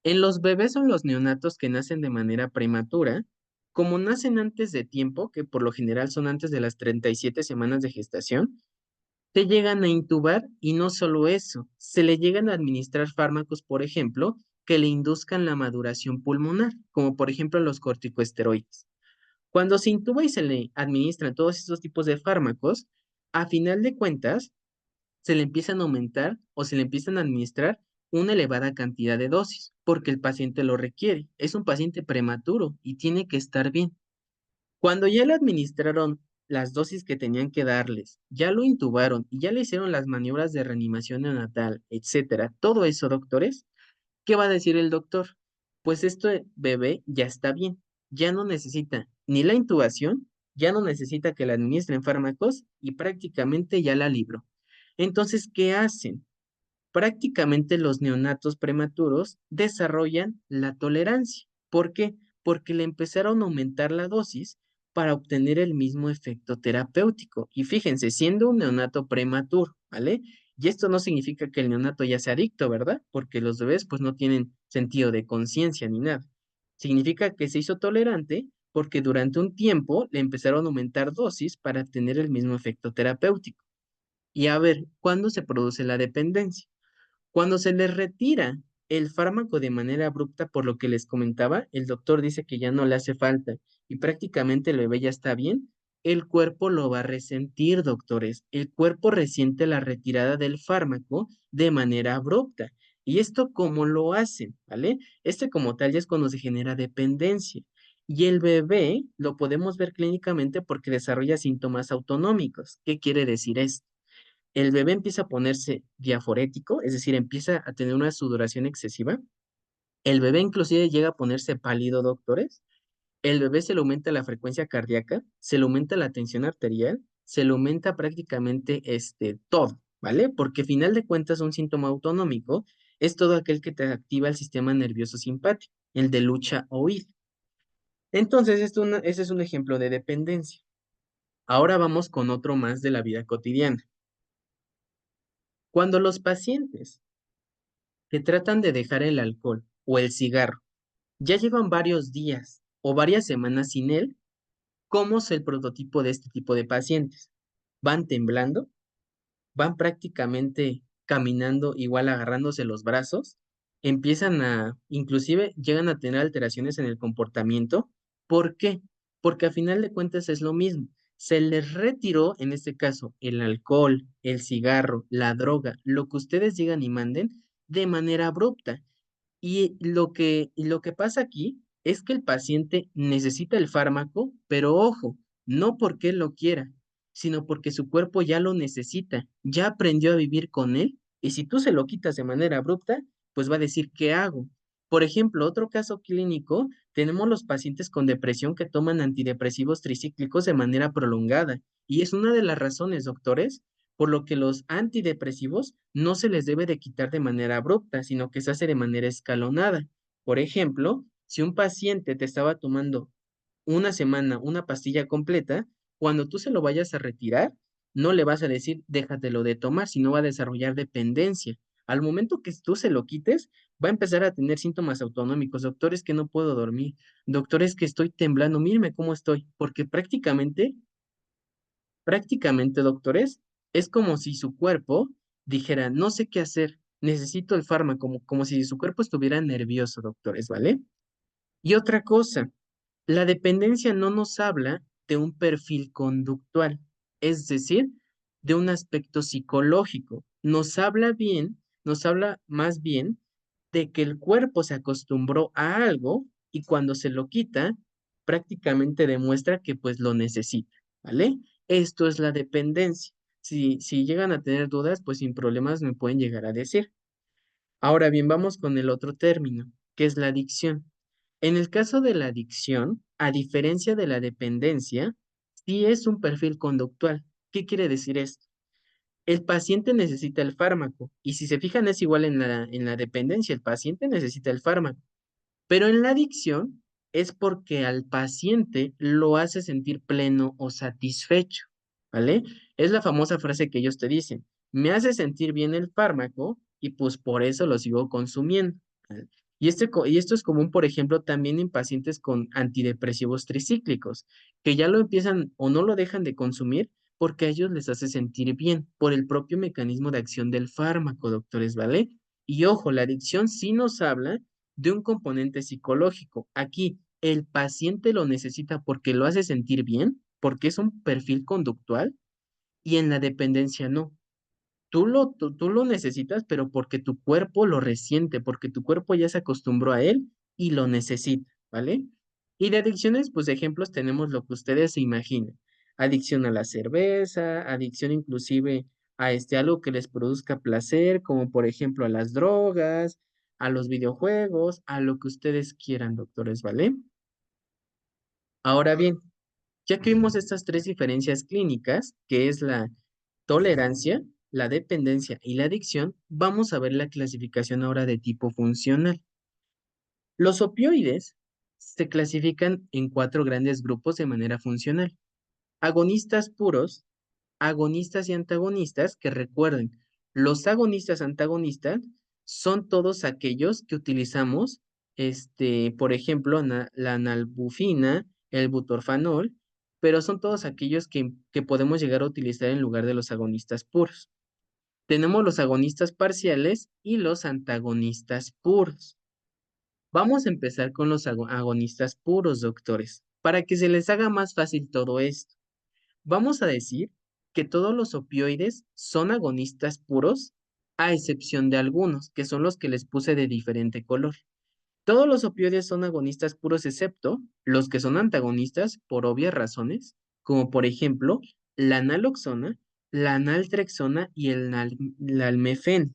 en los bebés o en los neonatos que nacen de manera prematura, como nacen antes de tiempo, que por lo general son antes de las 37 semanas de gestación, se llegan a intubar y no solo eso, se le llegan a administrar fármacos, por ejemplo, que le induzcan la maduración pulmonar, como por ejemplo los corticosteroides. Cuando se intuba y se le administran todos estos tipos de fármacos, a final de cuentas, se le empiezan a aumentar o se le empiezan a administrar una elevada cantidad de dosis, porque el paciente lo requiere. Es un paciente prematuro y tiene que estar bien. Cuando ya le administraron las dosis que tenían que darles, ya lo intubaron y ya le hicieron las maniobras de reanimación neonatal, etcétera, todo eso, doctores, ¿qué va a decir el doctor? Pues este bebé ya está bien, ya no necesita ni la intubación, ya no necesita que le administren fármacos y prácticamente ya la libró. Entonces, ¿qué hacen? Prácticamente los neonatos prematuros desarrollan la tolerancia. ¿Por qué? Porque le empezaron a aumentar la dosis para obtener el mismo efecto terapéutico. Y fíjense, siendo un neonato prematuro, ¿vale? Y esto no significa que el neonato ya sea adicto, ¿verdad? Porque los bebés pues no tienen sentido de conciencia ni nada. Significa que se hizo tolerante porque durante un tiempo le empezaron a aumentar dosis para tener el mismo efecto terapéutico. Y a ver, ¿cuándo se produce la dependencia? Cuando se les retira el fármaco de manera abrupta, por lo que les comentaba, el doctor dice que ya no le hace falta y prácticamente el bebé ya está bien, el cuerpo lo va a resentir, doctores. El cuerpo resiente la retirada del fármaco de manera abrupta. ¿Y esto cómo lo hacen? ¿Vale? Este como tal ya es cuando se genera dependencia. Y el bebé lo podemos ver clínicamente porque desarrolla síntomas autonómicos. ¿Qué quiere decir esto? El bebé empieza a ponerse diaforético, es decir, empieza a tener una sudoración excesiva. El bebé inclusive llega a ponerse pálido, doctores. El bebé se le aumenta la frecuencia cardíaca, se le aumenta la tensión arterial, se le aumenta prácticamente todo, ¿vale? Porque final de cuentas un síntoma autonómico es todo aquel que te activa el sistema nervioso simpático, el de lucha o huida. Entonces, ese es un ejemplo de dependencia. Ahora vamos con otro más de la vida cotidiana. Cuando los pacientes que tratan de dejar el alcohol o el cigarro, ya llevan varios días o varias semanas sin él, ¿cómo es el prototipo de este tipo de pacientes? Van temblando, van prácticamente caminando igual agarrándose los brazos, inclusive llegan a tener alteraciones en el comportamiento. ¿Por qué? Porque a final de cuentas es lo mismo. Se les retiró, en este caso, el alcohol, el cigarro, la droga, lo que ustedes digan y manden, de manera abrupta. Y lo que pasa aquí es que el paciente necesita el fármaco, pero ojo, no porque él lo quiera, sino porque su cuerpo ya lo necesita, ya aprendió a vivir con él, y si tú se lo quitas de manera abrupta, pues va a decir, ¿qué hago? Por ejemplo, otro caso clínico, tenemos los pacientes con depresión que toman antidepresivos tricíclicos de manera prolongada, y es una de las razones, doctores, por lo que los antidepresivos no se les debe de quitar de manera abrupta, sino que se hace de manera escalonada. Por ejemplo, si un paciente te estaba tomando una semana una pastilla completa, cuando tú se lo vayas a retirar, no le vas a decir déjatelo de tomar, sino va a desarrollar dependencia. Al momento que tú se lo quites, va a empezar a tener síntomas autonómicos. Doctores que no puedo dormir, doctores que estoy temblando, mírame cómo estoy, porque prácticamente, doctores, es como si su cuerpo dijera, no sé qué hacer, necesito el fármaco, como si su cuerpo estuviera nervioso, doctores, ¿vale? Y otra cosa, la dependencia no nos habla de un perfil conductual, es decir, de un aspecto psicológico. Nos habla más bien de que el cuerpo se acostumbró a algo y cuando se lo quita, prácticamente demuestra que pues lo necesita, ¿vale? Esto es la dependencia. Si llegan a tener dudas, pues sin problemas me pueden llegar a decir. Ahora bien, vamos con el otro término, que es la adicción. En el caso de la adicción, a diferencia de la dependencia, sí es un perfil conductual. ¿Qué quiere decir esto? El paciente necesita el fármaco y si se fijan es igual en la dependencia, el paciente necesita el fármaco. Pero en la adicción es porque al paciente lo hace sentir pleno o satisfecho, ¿vale? Es la famosa frase que ellos te dicen, me hace sentir bien el fármaco y pues por eso lo sigo consumiendo, ¿vale? Y esto es común, por ejemplo, también en pacientes con antidepresivos tricíclicos, que ya lo empiezan o no lo dejan de consumir porque a ellos les hace sentir bien por el propio mecanismo de acción del fármaco, doctores, ¿vale? Y ojo, la adicción sí nos habla de un componente psicológico. Aquí el paciente lo necesita porque lo hace sentir bien, porque es un perfil conductual, y en la dependencia no. Tú lo necesitas, pero porque tu cuerpo lo resiente, porque tu cuerpo ya se acostumbró a él y lo necesita, ¿vale? Y de adicciones, pues ejemplos tenemos lo que ustedes se imaginen. Adicción a la cerveza, adicción inclusive a algo que les produzca placer, como por ejemplo a las drogas, a los videojuegos, a lo que ustedes quieran, doctores, ¿vale? Ahora bien, ya que vimos estas tres diferencias clínicas, que es la tolerancia, la dependencia y la adicción, vamos a ver la clasificación ahora de tipo funcional. Los opioides se clasifican en cuatro grandes grupos de manera funcional. Agonistas puros, agonistas y antagonistas, que recuerden, Los agonistas antagonistas son todos aquellos que utilizamos, por ejemplo, la nalbufina, el butorfanol, pero son todos aquellos que podemos llegar a utilizar en lugar de los agonistas puros. Tenemos los agonistas parciales y los antagonistas puros. Vamos a empezar con los agonistas puros, doctores, para que se les haga más fácil todo esto. Vamos a decir que todos los opioides son agonistas puros, a excepción de algunos, que son los que les puse de diferente color. Todos los opioides son agonistas puros, excepto los que son antagonistas por obvias razones, como por ejemplo la naloxona, la naltrexona y el nalmefén.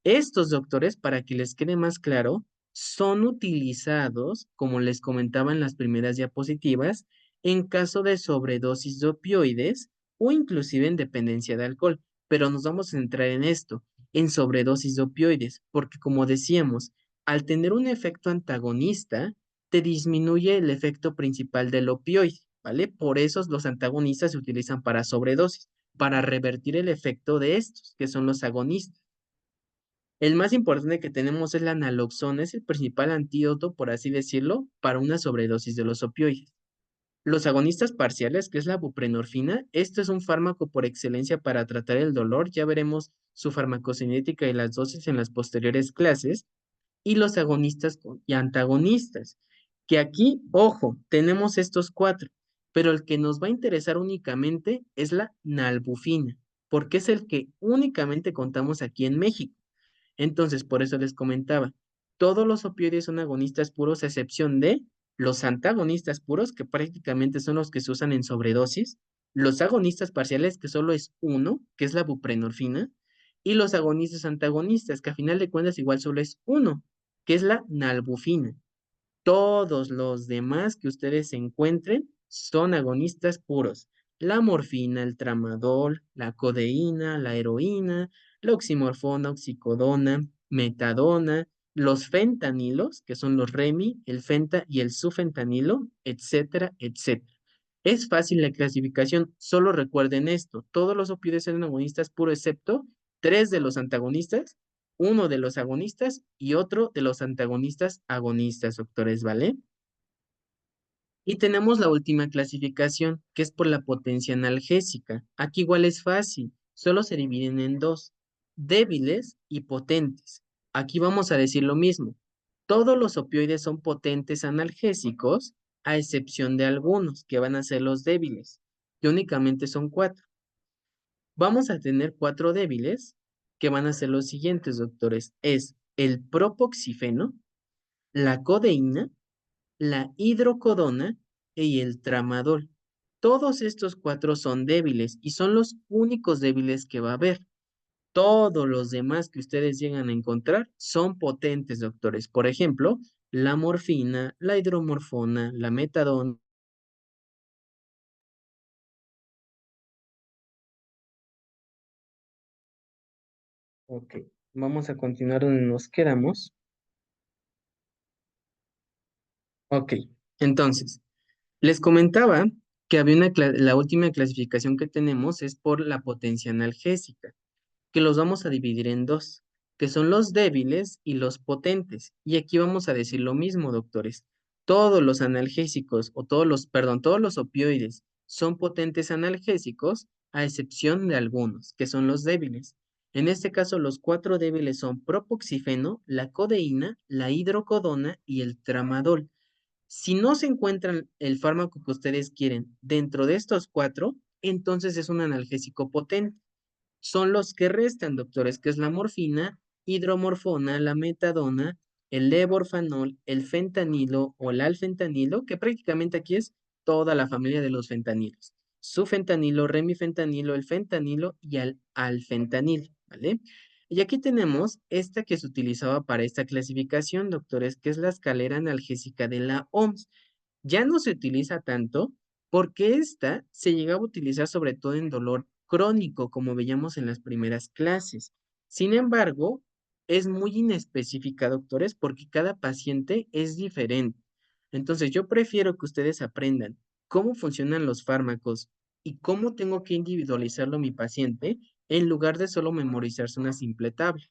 Estos doctores, para que les quede más claro, son utilizados, como les comentaba en las primeras diapositivas, en caso de sobredosis de opioides o inclusive en dependencia de alcohol. Pero nos vamos a centrar en esto, en sobredosis de opioides, porque como decíamos, al tener un efecto antagonista, te disminuye el efecto principal del opioide, ¿vale? Por eso los antagonistas se utilizan para sobredosis, para revertir el efecto de estos, que son los agonistas. El más importante que tenemos es la naloxona, es el principal antídoto, por así decirlo, para una sobredosis de los opioides. Los agonistas parciales, que es la buprenorfina, esto es un fármaco por excelencia para tratar el dolor, ya veremos su farmacocinética y las dosis en las posteriores clases, y los agonistas y antagonistas, que aquí, ojo, tenemos estos cuatro, pero el que nos va a interesar únicamente es la nalbufina, porque es el que únicamente contamos aquí en México. Entonces, por eso les comentaba, todos los opioides son agonistas puros, a excepción de los antagonistas puros, que prácticamente son los que se usan en sobredosis, los agonistas parciales, que solo es uno, que es la buprenorfina, y los agonistas antagonistas, que a final de cuentas igual solo es uno, que es la nalbufina. Todos los demás que ustedes encuentren son agonistas puros. La morfina, el tramadol, la codeína, la heroína, la oximorfona, oxicodona, metadona, los fentanilos, que son los Remi, el fenta y el sufentanilo, etcétera, etcétera. Es fácil la clasificación, solo recuerden esto, todos los opioides son agonistas puros excepto tres de los antagonistas, uno de los agonistas y otro de los antagonistas agonistas, doctores, ¿vale? Y tenemos la última clasificación, que es por la potencia analgésica. Aquí igual es fácil, solo se dividen en dos, débiles y potentes. Aquí vamos a decir lo mismo. Todos los opioides son potentes analgésicos, a excepción de algunos, que van a ser los débiles, que únicamente son cuatro. Vamos a tener cuatro débiles, que van a ser los siguientes, doctores. Es el propoxifeno, la codeína, la hidrocodona y el tramadol. Todos estos cuatro son débiles y son los únicos débiles que va a haber. Todos los demás que ustedes llegan a encontrar son potentes, doctores. Por ejemplo, la morfina, la hidromorfona, la metadona. Ok, vamos a continuar donde nos quedamos. Ok, entonces, les comentaba que había la última clasificación que tenemos es por la potencia analgésica, que los vamos a dividir en dos, que son los débiles y los potentes. Y aquí vamos a decir lo mismo, doctores. Todos los analgésicos o todos los opioides son potentes analgésicos, a excepción de algunos, que son los débiles. En este caso, los cuatro débiles son propoxifeno, la codeína, la hidrocodona y el tramadol. Si no se encuentran el fármaco que ustedes quieren dentro de estos cuatro, entonces es un analgésico potente. Son los que restan, doctores, que es la morfina, hidromorfona, la metadona, el levorfanol, el fentanilo o el alfentanilo, que prácticamente aquí es toda la familia de los fentanilos. Sufentanilo, remifentanilo, el fentanilo y el alfentanilo, ¿vale? Y aquí tenemos esta que se utilizaba para esta clasificación, doctores, que es la escalera analgésica de la OMS. Ya no se utiliza tanto porque esta se llegaba a utilizar sobre todo en dolor crónico, como veíamos en las primeras clases. Sin embargo, es muy inespecífica, doctores, porque cada paciente es diferente. Entonces, yo prefiero que ustedes aprendan cómo funcionan los fármacos y cómo tengo que individualizarlo a mi paciente en lugar de solo memorizarse una simple tabla.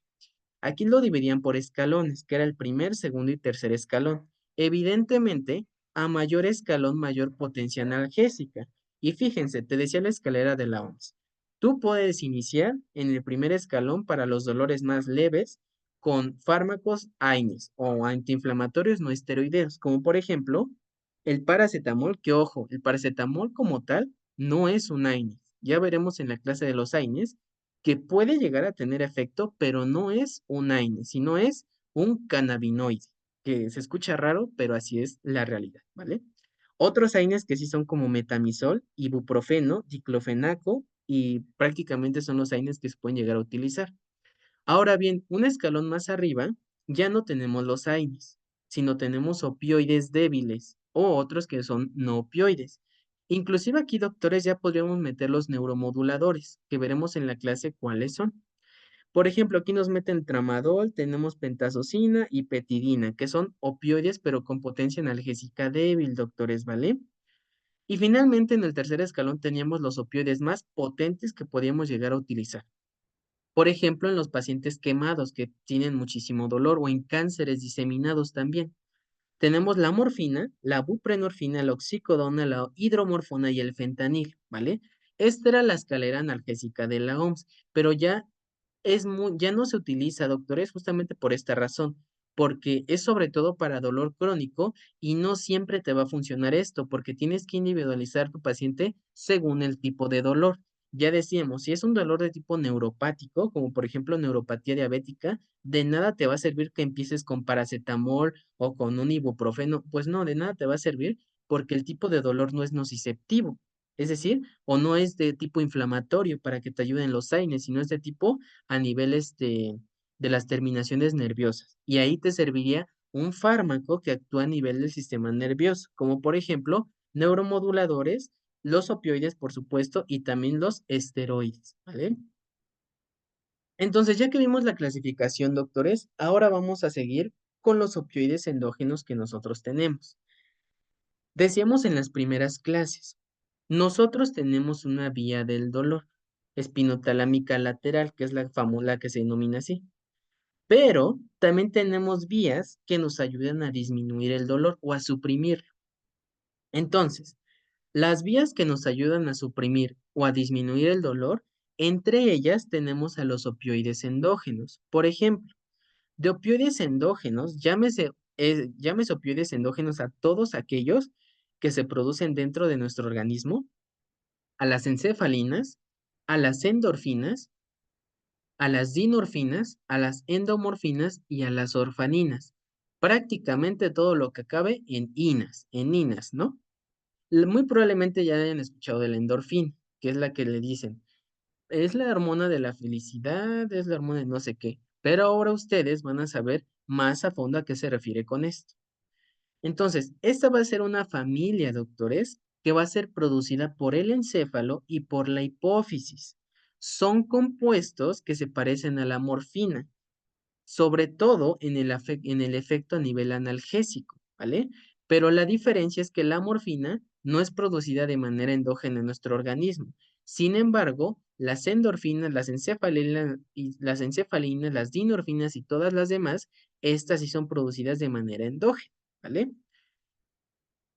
Aquí lo dividían por escalones, que era el primer, segundo y tercer escalón. Evidentemente, a mayor escalón, mayor potencia analgésica. Y fíjense, te decía la escalera de la OMS. Tú puedes iniciar en el primer escalón para los dolores más leves con fármacos AINES o antiinflamatorios no esteroideos, como por ejemplo el paracetamol, que ojo, el paracetamol como tal no es un AINES. Ya veremos en la clase de los AINES que puede llegar a tener efecto, pero no es un AINE, sino es un cannabinoide, que se escucha raro, pero así es la realidad, ¿vale? Otros AINES que sí son como metamizol, ibuprofeno, diclofenaco, y prácticamente son los AINES que se pueden llegar a utilizar. Ahora bien, un escalón más arriba, ya no tenemos los AINES, sino tenemos opioides débiles o otros que son no opioides. Inclusive aquí, doctores, ya podríamos meter los neuromoduladores, que veremos en la clase cuáles son. Por ejemplo, aquí nos meten tramadol, tenemos pentazocina y petidina, que son opioides pero con potencia analgésica débil, doctores, ¿vale? Y finalmente, en el tercer escalón teníamos los opioides más potentes que podíamos llegar a utilizar. Por ejemplo, en los pacientes quemados que tienen muchísimo dolor o en cánceres diseminados también. Tenemos la morfina, la buprenorfina, la oxicodona, la hidromorfona y el fentanil, ¿vale? Esta era la escalera analgésica de la OMS, pero ya no se utiliza, doctores, justamente por esta razón, porque es sobre todo para dolor crónico y no siempre te va a funcionar esto, porque tienes que individualizar tu paciente según el tipo de dolor. Ya decíamos, si es un dolor de tipo neuropático, como por ejemplo neuropatía diabética, de nada te va a servir que empieces con paracetamol o con un ibuprofeno, pues no, de nada te va a servir porque el tipo de dolor no es nociceptivo. Es decir, o no es de tipo inflamatorio para que te ayuden los AINES, sino es de tipo a nivel de las terminaciones nerviosas. Y ahí te serviría un fármaco que actúa a nivel del sistema nervioso, como por ejemplo neuromoduladores, los opioides, por supuesto, y también los esteroides, ¿vale? Entonces, ya que vimos la clasificación, doctores, ahora vamos a seguir con los opioides endógenos que nosotros tenemos. Decíamos en las primeras clases, nosotros tenemos una vía del dolor, espinotalámica lateral, que es la famosa que se denomina así. Pero también tenemos vías que nos ayudan a disminuir el dolor o a suprimirlo. Entonces, las vías que nos ayudan a suprimir o a disminuir el dolor, entre ellas tenemos a los opioides endógenos. Por ejemplo, de opioides endógenos, llámese opioides endógenos a todos aquellos que se producen dentro de nuestro organismo, a las encefalinas, a las endorfinas, a las dinorfinas, a las endomorfinas y a las orfaninas. Prácticamente todo lo que cabe en inas, ¿no? Muy probablemente ya hayan escuchado de la endorfina, que es la que le dicen, es la hormona de la felicidad, es la hormona de no sé qué. Pero ahora ustedes van a saber más a fondo a qué se refiere con esto. Entonces, esta va a ser una familia, doctores, que va a ser producida por el encéfalo y por la hipófisis. Son compuestos que se parecen a la morfina, sobre todo en el efecto a nivel analgésico, ¿vale? Pero la diferencia es que la morfina no es producida de manera endógena en nuestro organismo. Sin embargo, las endorfinas, las encefalinas, las dinorfinas y todas las demás, estas sí son producidas de manera endógena, ¿vale?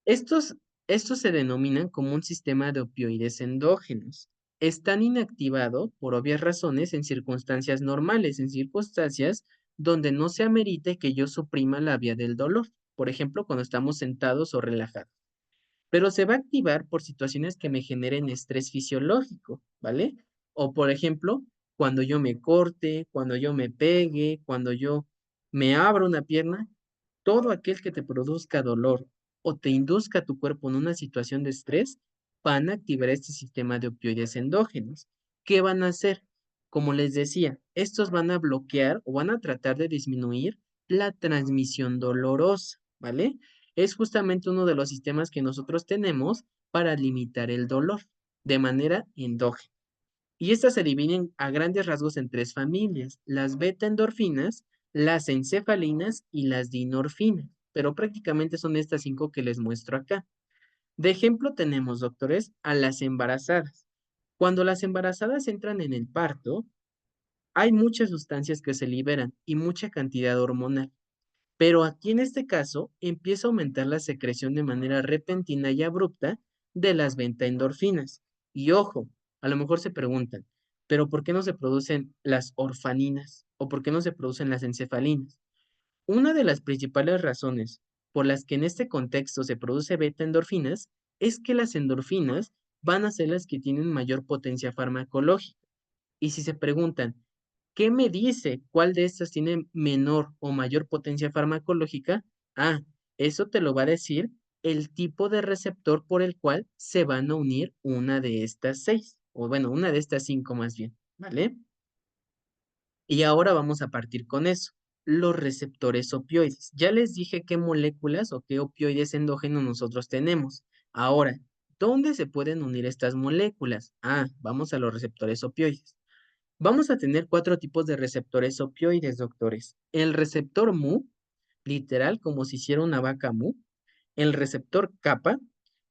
Estos, estos se denominan como un sistema de opioides endógenos. Están inactivados por obvias razones en circunstancias normales, en circunstancias donde no se amerite que yo suprima la vía del dolor, por ejemplo, cuando estamos sentados o relajados. Pero se va a activar por situaciones que me generen estrés fisiológico, ¿vale? O por ejemplo, cuando yo me corte, cuando yo me pegue, cuando yo me abra una pierna, todo aquel que te produzca dolor o te induzca tu cuerpo en una situación de estrés, van a activar este sistema de opioides endógenos. ¿Qué van a hacer? Como les decía, estos van a bloquear o van a tratar de disminuir la transmisión dolorosa, ¿vale? Es justamente uno de los sistemas que nosotros tenemos para limitar el dolor de manera endógena. Y estas se dividen a grandes rasgos en tres familias, las beta-endorfinas, las encefalinas y las dinorfinas, pero prácticamente son estas cinco que les muestro acá. De ejemplo tenemos, doctores, a las embarazadas. Cuando las embarazadas entran en el parto, hay muchas sustancias que se liberan y mucha cantidad hormonal. Pero aquí en este caso empieza a aumentar la secreción de manera repentina y abrupta de las beta-endorfinas. Y ojo, a lo mejor se preguntan, ¿pero por qué no se producen las orfaninas? ¿O por qué no se producen las encefalinas? Una de las principales razones por las que en este contexto se produce beta-endorfinas es que las endorfinas van a ser las que tienen mayor potencia farmacológica. Y si se preguntan, ¿qué me dice cuál de estas tiene menor o mayor potencia farmacológica? Ah, eso te lo va a decir el tipo de receptor por el cual se van a unir una de estas seis, o bueno, una de estas cinco más bien, ¿vale? Y ahora vamos a partir con eso, los receptores opioides. Ya les dije qué moléculas o qué opioides endógenos nosotros tenemos. Ahora, ¿dónde se pueden unir estas moléculas? Ah, vamos a los receptores opioides. Vamos a tener cuatro tipos de receptores opioides, doctores. El receptor mu, literal, como si hiciera una vaca mu, el receptor kappa,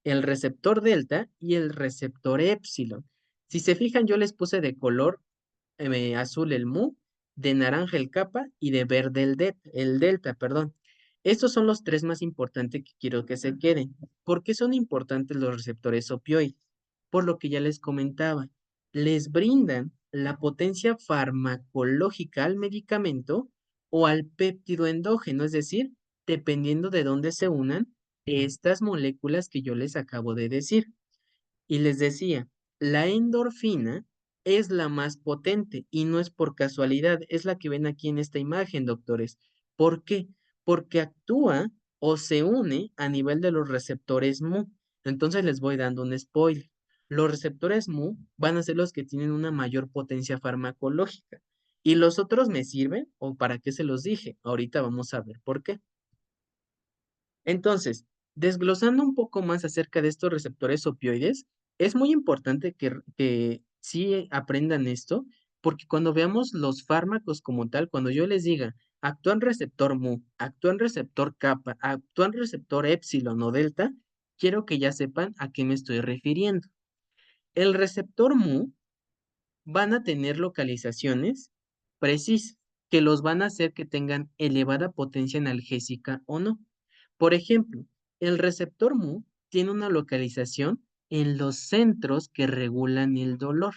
el receptor delta y el receptor épsilon. Si se fijan, yo les puse de color azul el mu, de naranja el kappa y de verde el delta, perdón. Estos son los tres más importantes que quiero que se queden. ¿Por qué son importantes los receptores opioides? Por lo que ya les comentaba, les brindan la potencia farmacológica al medicamento o al péptido endógeno, es decir, dependiendo de dónde se unan estas moléculas que yo les acabo de decir. Y les decía, la endorfina es la más potente y no es por casualidad, es la que ven aquí en esta imagen, doctores. ¿Por qué? Porque actúa o se une a nivel de los receptores mu. Entonces les voy dando un spoiler. Los receptores mu van a ser los que tienen una mayor potencia farmacológica. ¿Y los otros me sirven o para qué se los dije? Ahorita vamos a ver por qué. Entonces, desglosando un poco más acerca de estos receptores opioides, es muy importante que sí aprendan esto, porque cuando veamos los fármacos como tal, cuando yo les diga, actúan receptor mu, actúan receptor kappa, actúan receptor épsilon o delta, quiero que ya sepan a qué me estoy refiriendo. El receptor mu van a tener localizaciones precisas que los van a hacer que tengan elevada potencia analgésica o no. Por ejemplo, el receptor mu tiene una localización en los centros que regulan el dolor.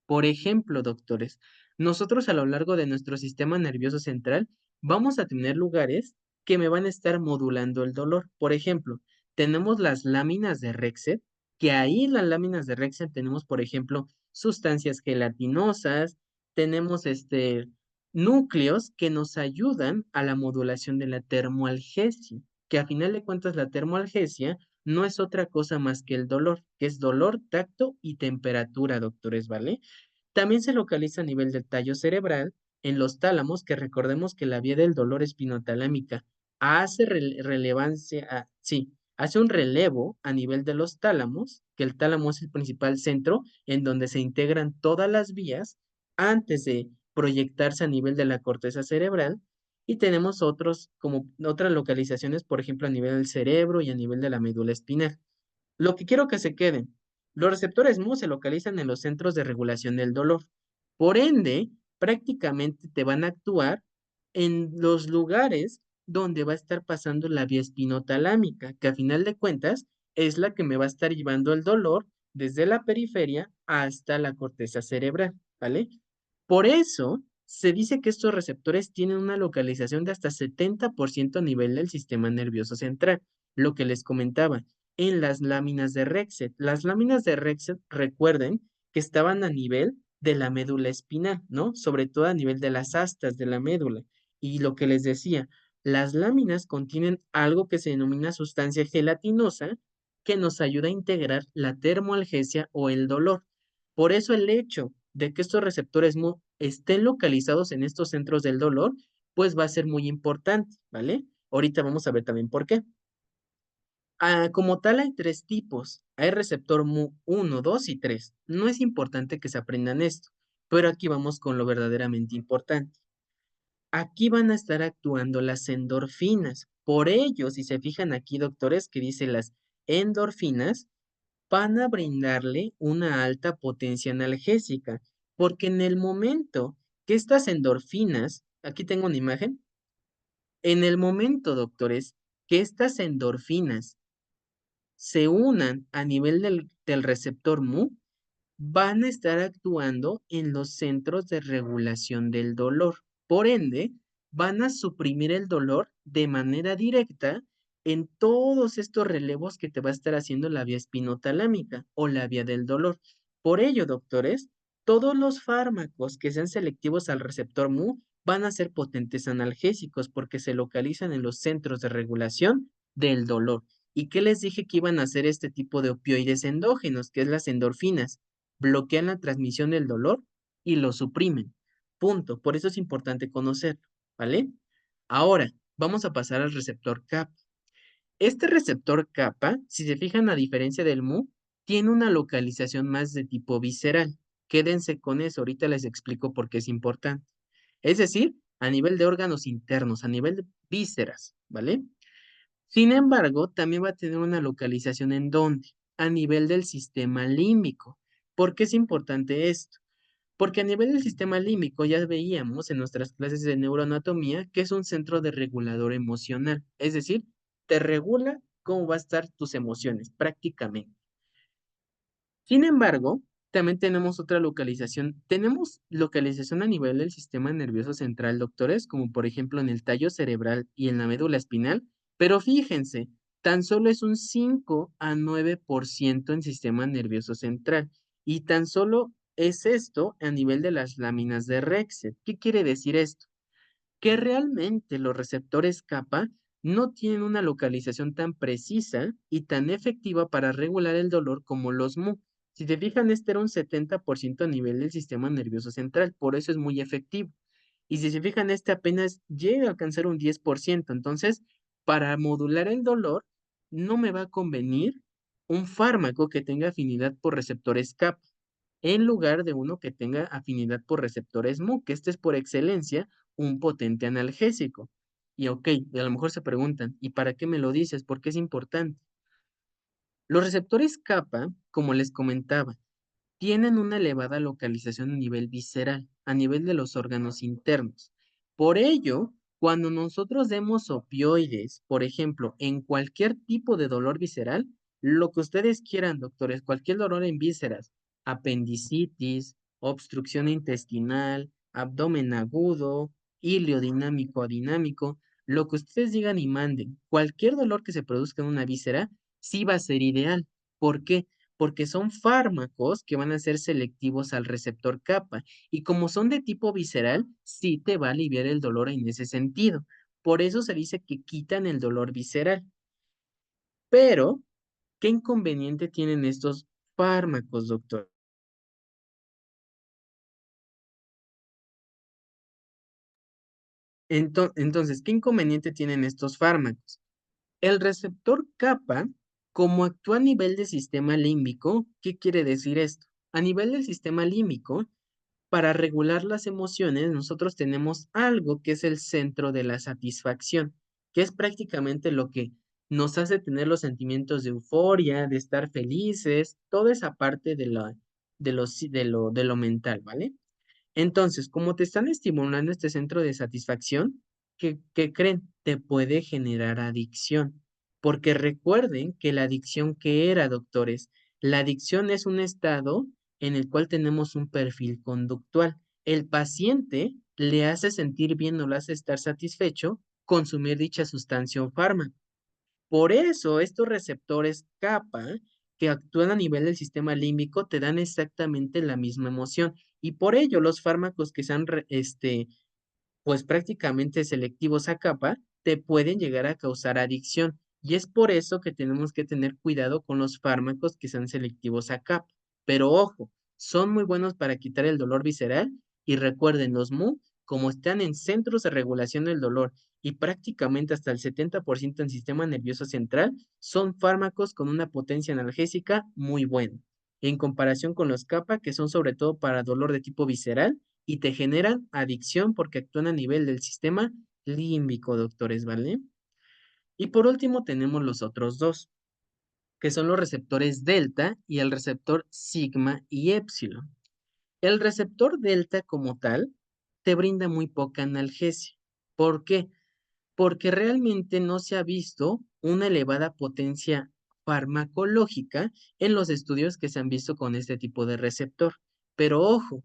Por ejemplo, doctores, nosotros a lo largo de nuestro sistema nervioso central vamos a tener lugares que me van a estar modulando el dolor. Por ejemplo, tenemos las láminas de Rexet, que ahí en las láminas de Rexet tenemos, por ejemplo, sustancias gelatinosas, tenemos núcleos que nos ayudan a la modulación de la termoalgesia, que a final de cuentas la termoalgesia no es otra cosa más que el dolor, que es dolor, tacto y temperatura, doctores, ¿vale? También se localiza a nivel del tallo cerebral, en los tálamos, que recordemos que la vía del dolor espinotalámica hace relevancia, sí, hace un relevo a nivel de los tálamos, que el tálamo es el principal centro en donde se integran todas las vías antes de proyectarse a nivel de la corteza cerebral. Y tenemos otros, como otras localizaciones, por ejemplo, a nivel del cerebro y a nivel de la médula espinal. Lo que quiero que se queden. Los receptores mu se localizan en los centros de regulación del dolor. Por ende, prácticamente te van a actuar en los lugares donde va a estar pasando la vía espinotalámica, que a final de cuentas es la que me va a estar llevando el dolor desde la periferia hasta la corteza cerebral, ¿vale? Por eso se dice que estos receptores tienen una localización de hasta 70% a nivel del sistema nervioso central, lo que les comentaba en las láminas de Rexet. Las láminas de Rexet, recuerden que estaban a nivel de la médula espinal, ¿no? Sobre todo a nivel de las astas de la médula. Y lo que les decía, las láminas contienen algo que se denomina sustancia gelatinosa que nos ayuda a integrar la termoalgesia o el dolor. Por eso el hecho de que estos receptores estén localizados en estos centros del dolor, pues va a ser muy importante, ¿vale? Ahorita vamos a ver también por qué. Como tal, hay tres tipos. Hay receptor mu 1, 2 y 3. No es importante que se aprendan esto, pero aquí vamos con lo verdaderamente importante. Aquí van a estar actuando las endorfinas. Por ello, si se fijan aquí, doctores, que dice las endorfinas, van a brindarle una alta potencia analgésica, porque en el momento que estas endorfinas, aquí tengo una imagen, en el momento, doctores, que estas endorfinas se unan a nivel del receptor Mu, van a estar actuando en los centros de regulación del dolor. Por ende, van a suprimir el dolor de manera directa en todos estos relevos que te va a estar haciendo la vía espinotalámica o la vía del dolor. Por ello, doctores, todos los fármacos que sean selectivos al receptor Mu van a ser potentes analgésicos porque se localizan en los centros de regulación del dolor. ¿Y qué les dije que iban a hacer este tipo de opioides endógenos, que es las endorfinas? Bloquean la transmisión del dolor y lo suprimen. Punto. Por eso es importante conocerlo, ¿vale? Ahora, vamos a pasar al receptor kappa. Este receptor kappa, si se fijan a diferencia del Mu, tiene una localización más de tipo visceral. Quédense con eso, ahorita les explico por qué es importante. Es decir, a nivel de órganos internos, a nivel de vísceras, ¿vale? Sin embargo, también va a tener una localización en dónde, a nivel del sistema límbico. ¿Por qué es importante esto? Porque a nivel del sistema límbico ya veíamos en nuestras clases de neuroanatomía que es un centro de regulador emocional, es decir, te regula cómo va a estar tus emociones prácticamente. Sin embargo, también tenemos otra localización. Tenemos localización a nivel del sistema nervioso central, doctores, como por ejemplo en el tallo cerebral y en la médula espinal, pero fíjense, tan solo es un 5 a 9% en sistema nervioso central y tan solo es esto a nivel de las láminas de Rexet. ¿Qué quiere decir esto? Que realmente los receptores kappa no tienen una localización tan precisa y tan efectiva para regular el dolor como los Mu. Si te fijan, este era un 70% a nivel del sistema nervioso central, por eso es muy efectivo. Y si se fijan, este apenas llega a alcanzar un 10%. Entonces, para modular el dolor, no me va a convenir un fármaco que tenga afinidad por receptores kappa en lugar de uno que tenga afinidad por receptores Mu, que este es por excelencia un potente analgésico. Y ok, y a lo mejor se preguntan, ¿y para qué me lo dices? ¿Por qué es importante? Los receptores kappa, como les comentaba, tienen una elevada localización a nivel visceral, a nivel de los órganos internos. Por ello, cuando nosotros demos opioides, por ejemplo, en cualquier tipo de dolor visceral, lo que ustedes quieran, doctores, cualquier dolor en vísceras, apendicitis, obstrucción intestinal, abdomen agudo, ilio dinámico adinámico, lo que ustedes digan y manden, cualquier dolor que se produzca en una víscera, sí va a ser ideal. ¿Por qué? Porque son fármacos que van a ser selectivos al receptor kappa y como son de tipo visceral, sí te va a aliviar el dolor en ese sentido. Por eso se dice que quitan el dolor visceral. Pero, ¿qué inconveniente tienen estos fármacos, doctor? Entonces, ¿qué inconveniente tienen estos fármacos? El receptor kappa, como actúa a nivel del sistema límbico, ¿qué quiere decir esto? A nivel del sistema límbico, para regular las emociones, nosotros tenemos algo que es el centro de la satisfacción, que es prácticamente lo que nos hace tener los sentimientos de euforia, de estar felices, toda esa parte de lo mental, ¿vale? Entonces, como te están estimulando este centro de satisfacción, ¿qué creen? Te puede generar adicción. Porque recuerden que la adicción, ¿qué era, doctores? La adicción es un estado en el cual tenemos un perfil conductual. El paciente le hace sentir bien o le hace estar satisfecho consumir dicha sustancia o fármaco. Por eso, estos receptores kappa que actúan a nivel del sistema límbico te dan exactamente la misma emoción. Y por ello, los fármacos que sean pues prácticamente selectivos a capa, te pueden llegar a causar adicción. Y es por eso que tenemos que tener cuidado con los fármacos que sean selectivos a capa. Pero ojo, son muy buenos para quitar el dolor visceral y recuerden, los Mu, como están en centros de regulación del dolor y prácticamente hasta el 70% en sistema nervioso central, son fármacos con una potencia analgésica muy buena, en comparación con los kappa, que son sobre todo para dolor de tipo visceral y te generan adicción porque actúan a nivel del sistema límbico, doctores, ¿vale? Y por último tenemos los otros dos. que son los receptores delta y el receptor sigma y épsilon. El receptor delta como tal te brinda muy poca analgesia. ¿Por qué? Porque realmente no se ha visto una elevada potencia farmacológica en los estudios que se han visto con este tipo de receptor. Pero ojo,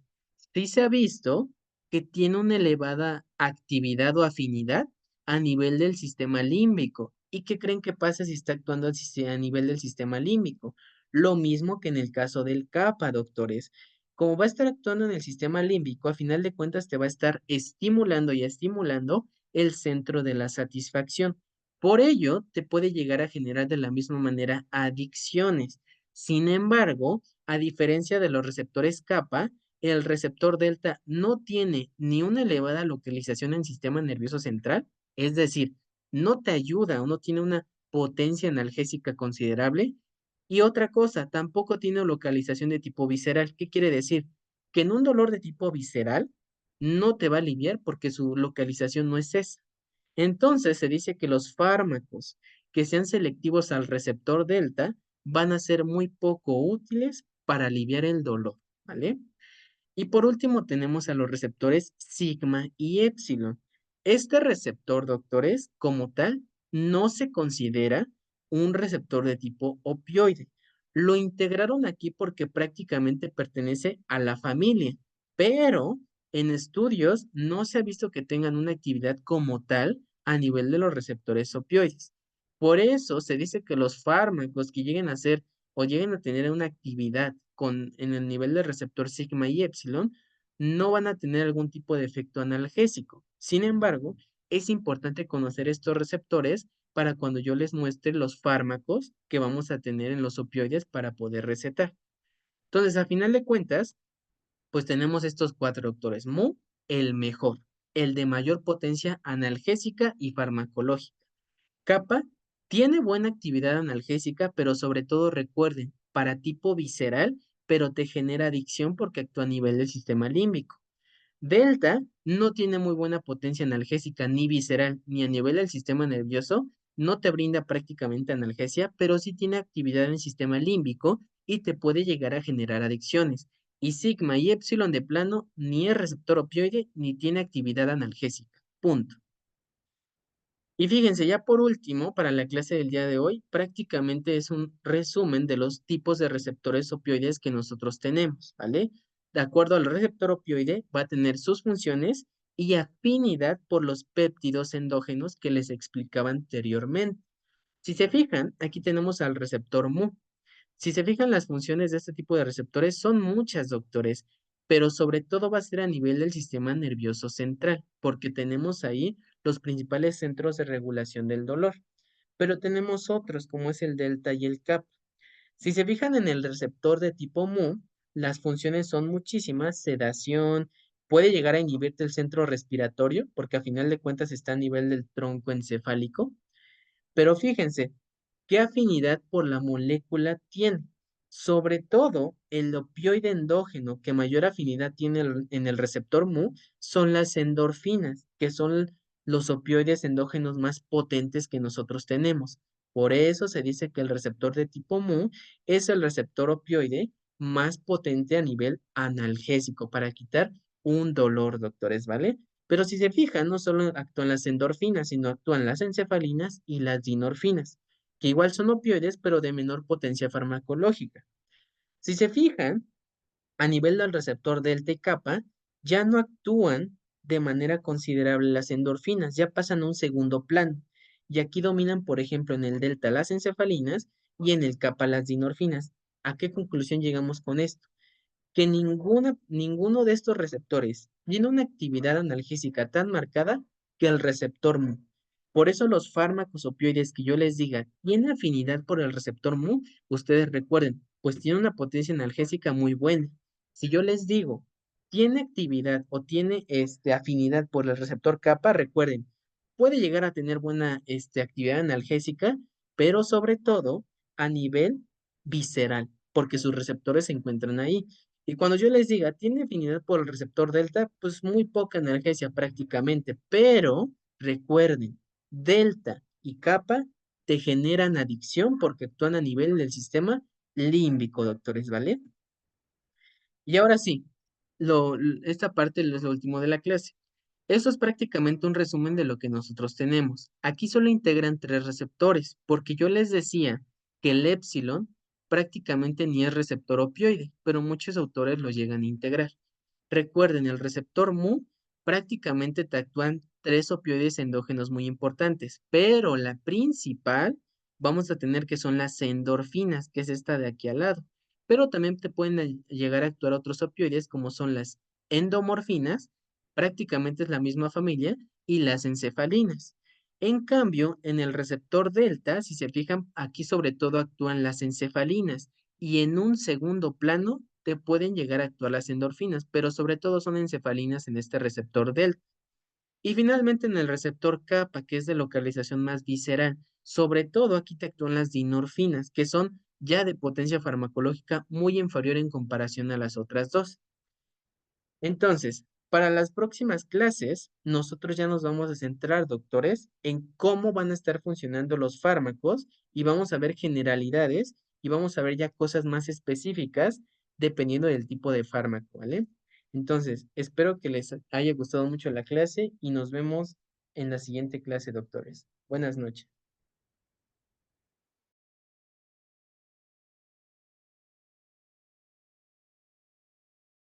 sí se ha visto que tiene una elevada actividad o afinidad a nivel del sistema límbico. ¿Y qué creen que pasa si está actuando a nivel del sistema límbico? Lo mismo que en el caso del kappa, doctores. Como va a estar actuando en el sistema límbico, a final de cuentas te va a estar estimulando y estimulando el centro de la satisfacción. Por ello, te puede llegar a generar de la misma manera adicciones. Sin embargo, a diferencia de los receptores kappa, el receptor delta no tiene ni una elevada localización en sistema nervioso central, es decir, no te ayuda o no tiene una potencia analgésica considerable. Y otra cosa, tampoco tiene localización de tipo visceral. ¿Qué quiere decir? Que en un dolor de tipo visceral no te va a aliviar porque su localización no es esa. Entonces se dice que los fármacos que sean selectivos al receptor delta van a ser muy poco útiles para aliviar el dolor, ¿vale? Y por último tenemos a los receptores sigma y épsilon. Este receptor, doctores, como tal, no se considera un receptor de tipo opioide. Lo integraron aquí porque prácticamente pertenece a la familia, pero en estudios no se ha visto que tengan una actividad como tal a nivel de los receptores opioides. Por eso se dice que los fármacos que lleguen a ser o lleguen a tener una actividad en el nivel de receptor sigma y épsilon, no van a tener algún tipo de efecto analgésico. Sin embargo, es importante conocer estos receptores para cuando yo les muestre los fármacos que vamos a tener en los opioides para poder recetar. Entonces, a final de cuentas, pues tenemos estos cuatro doctores. Mu, el mejor, el de mayor potencia analgésica y farmacológica. Kappa tiene buena actividad analgésica, pero sobre todo recuerden, para tipo visceral, pero te genera adicción porque actúa a nivel del sistema límbico. Delta no tiene muy buena potencia analgésica ni visceral ni a nivel del sistema nervioso, no te brinda prácticamente analgesia, pero sí tiene actividad en el sistema límbico y te puede llegar a generar adicciones. Y sigma y épsilon de plano ni es receptor opioide ni tiene actividad analgésica. Punto. Y fíjense, ya por último, para la clase del día de hoy, prácticamente es un resumen de los tipos de receptores opioides que nosotros tenemos, ¿vale? De acuerdo al receptor opioide, va a tener sus funciones y afinidad por los péptidos endógenos que les explicaba anteriormente. Si se fijan, aquí tenemos al receptor Mu. Si se fijan, las funciones de este tipo de receptores son muchas, doctores, pero sobre todo va a ser a nivel del sistema nervioso central, porque tenemos ahí los principales centros de regulación del dolor, pero tenemos otros como es el delta y el kappa. Si se fijan en el receptor de tipo Mu, las funciones son muchísimas, sedación, puede llegar a inhibirte el centro respiratorio, porque a final de cuentas está a nivel del tronco encefálico, pero fíjense, ¿qué afinidad por la molécula tiene? Sobre todo, el opioide endógeno que mayor afinidad tiene en el receptor Mu son las endorfinas, que son los opioides endógenos más potentes que nosotros tenemos. Por eso se dice que el receptor de tipo Mu es el receptor opioide más potente a nivel analgésico para quitar un dolor, doctores, ¿vale? Pero si se fijan, no solo actúan las endorfinas, sino actúan las encefalinas y las dinorfinas, que igual son opioides, pero de menor potencia farmacológica. Si se fijan, a nivel del receptor delta y kappa, ya no actúan de manera considerable las endorfinas, ya pasan a un segundo plano. Y aquí dominan, por ejemplo, en el delta las encefalinas y en el kappa las dinorfinas. ¿A qué conclusión llegamos con esto? Que ninguno de estos receptores tiene una actividad analgésica tan marcada que el receptor Mu. Por eso los fármacos opioides que yo les diga tienen afinidad por el receptor Mu, ustedes recuerden, pues tiene una potencia analgésica muy buena. Si yo les digo, tiene actividad o tiene afinidad por el receptor kappa, recuerden, puede llegar a tener buena actividad analgésica, pero sobre todo a nivel visceral, porque sus receptores se encuentran ahí. Y cuando yo les diga, tiene afinidad por el receptor delta, pues muy poca analgesia prácticamente, pero recuerden, delta y kappa te generan adicción porque actúan a nivel del sistema límbico, doctores, ¿vale? Y ahora sí, esta parte es lo último de la clase. Esto es prácticamente un resumen de lo que nosotros tenemos. Aquí solo integran tres receptores, porque yo les decía que el épsilon prácticamente ni es receptor opioide, pero muchos autores lo llegan a integrar. Recuerden, el receptor mu prácticamente te actúan tres opioides endógenos muy importantes, pero la principal vamos a tener que son las endorfinas, que es esta de aquí al lado. Pero también te pueden llegar a actuar otros opioides como son las endomorfinas, prácticamente es la misma familia, y las encefalinas. En cambio, en el receptor delta, si se fijan, aquí sobre todo actúan las encefalinas y en un segundo plano te pueden llegar a actuar las endorfinas, pero sobre todo son encefalinas en este receptor delta. Y finalmente en el receptor kappa, que es de localización más visceral, sobre todo aquí te actúan las dinorfinas, que son ya de potencia farmacológica muy inferior en comparación a las otras dos. Entonces, para las próximas clases, nosotros ya nos vamos a centrar, doctores, en cómo van a estar funcionando los fármacos y vamos a ver generalidades y vamos a ver ya cosas más específicas dependiendo del tipo de fármaco, ¿vale? Entonces, espero que les haya gustado mucho la clase y nos vemos en la siguiente clase, doctores. Buenas noches.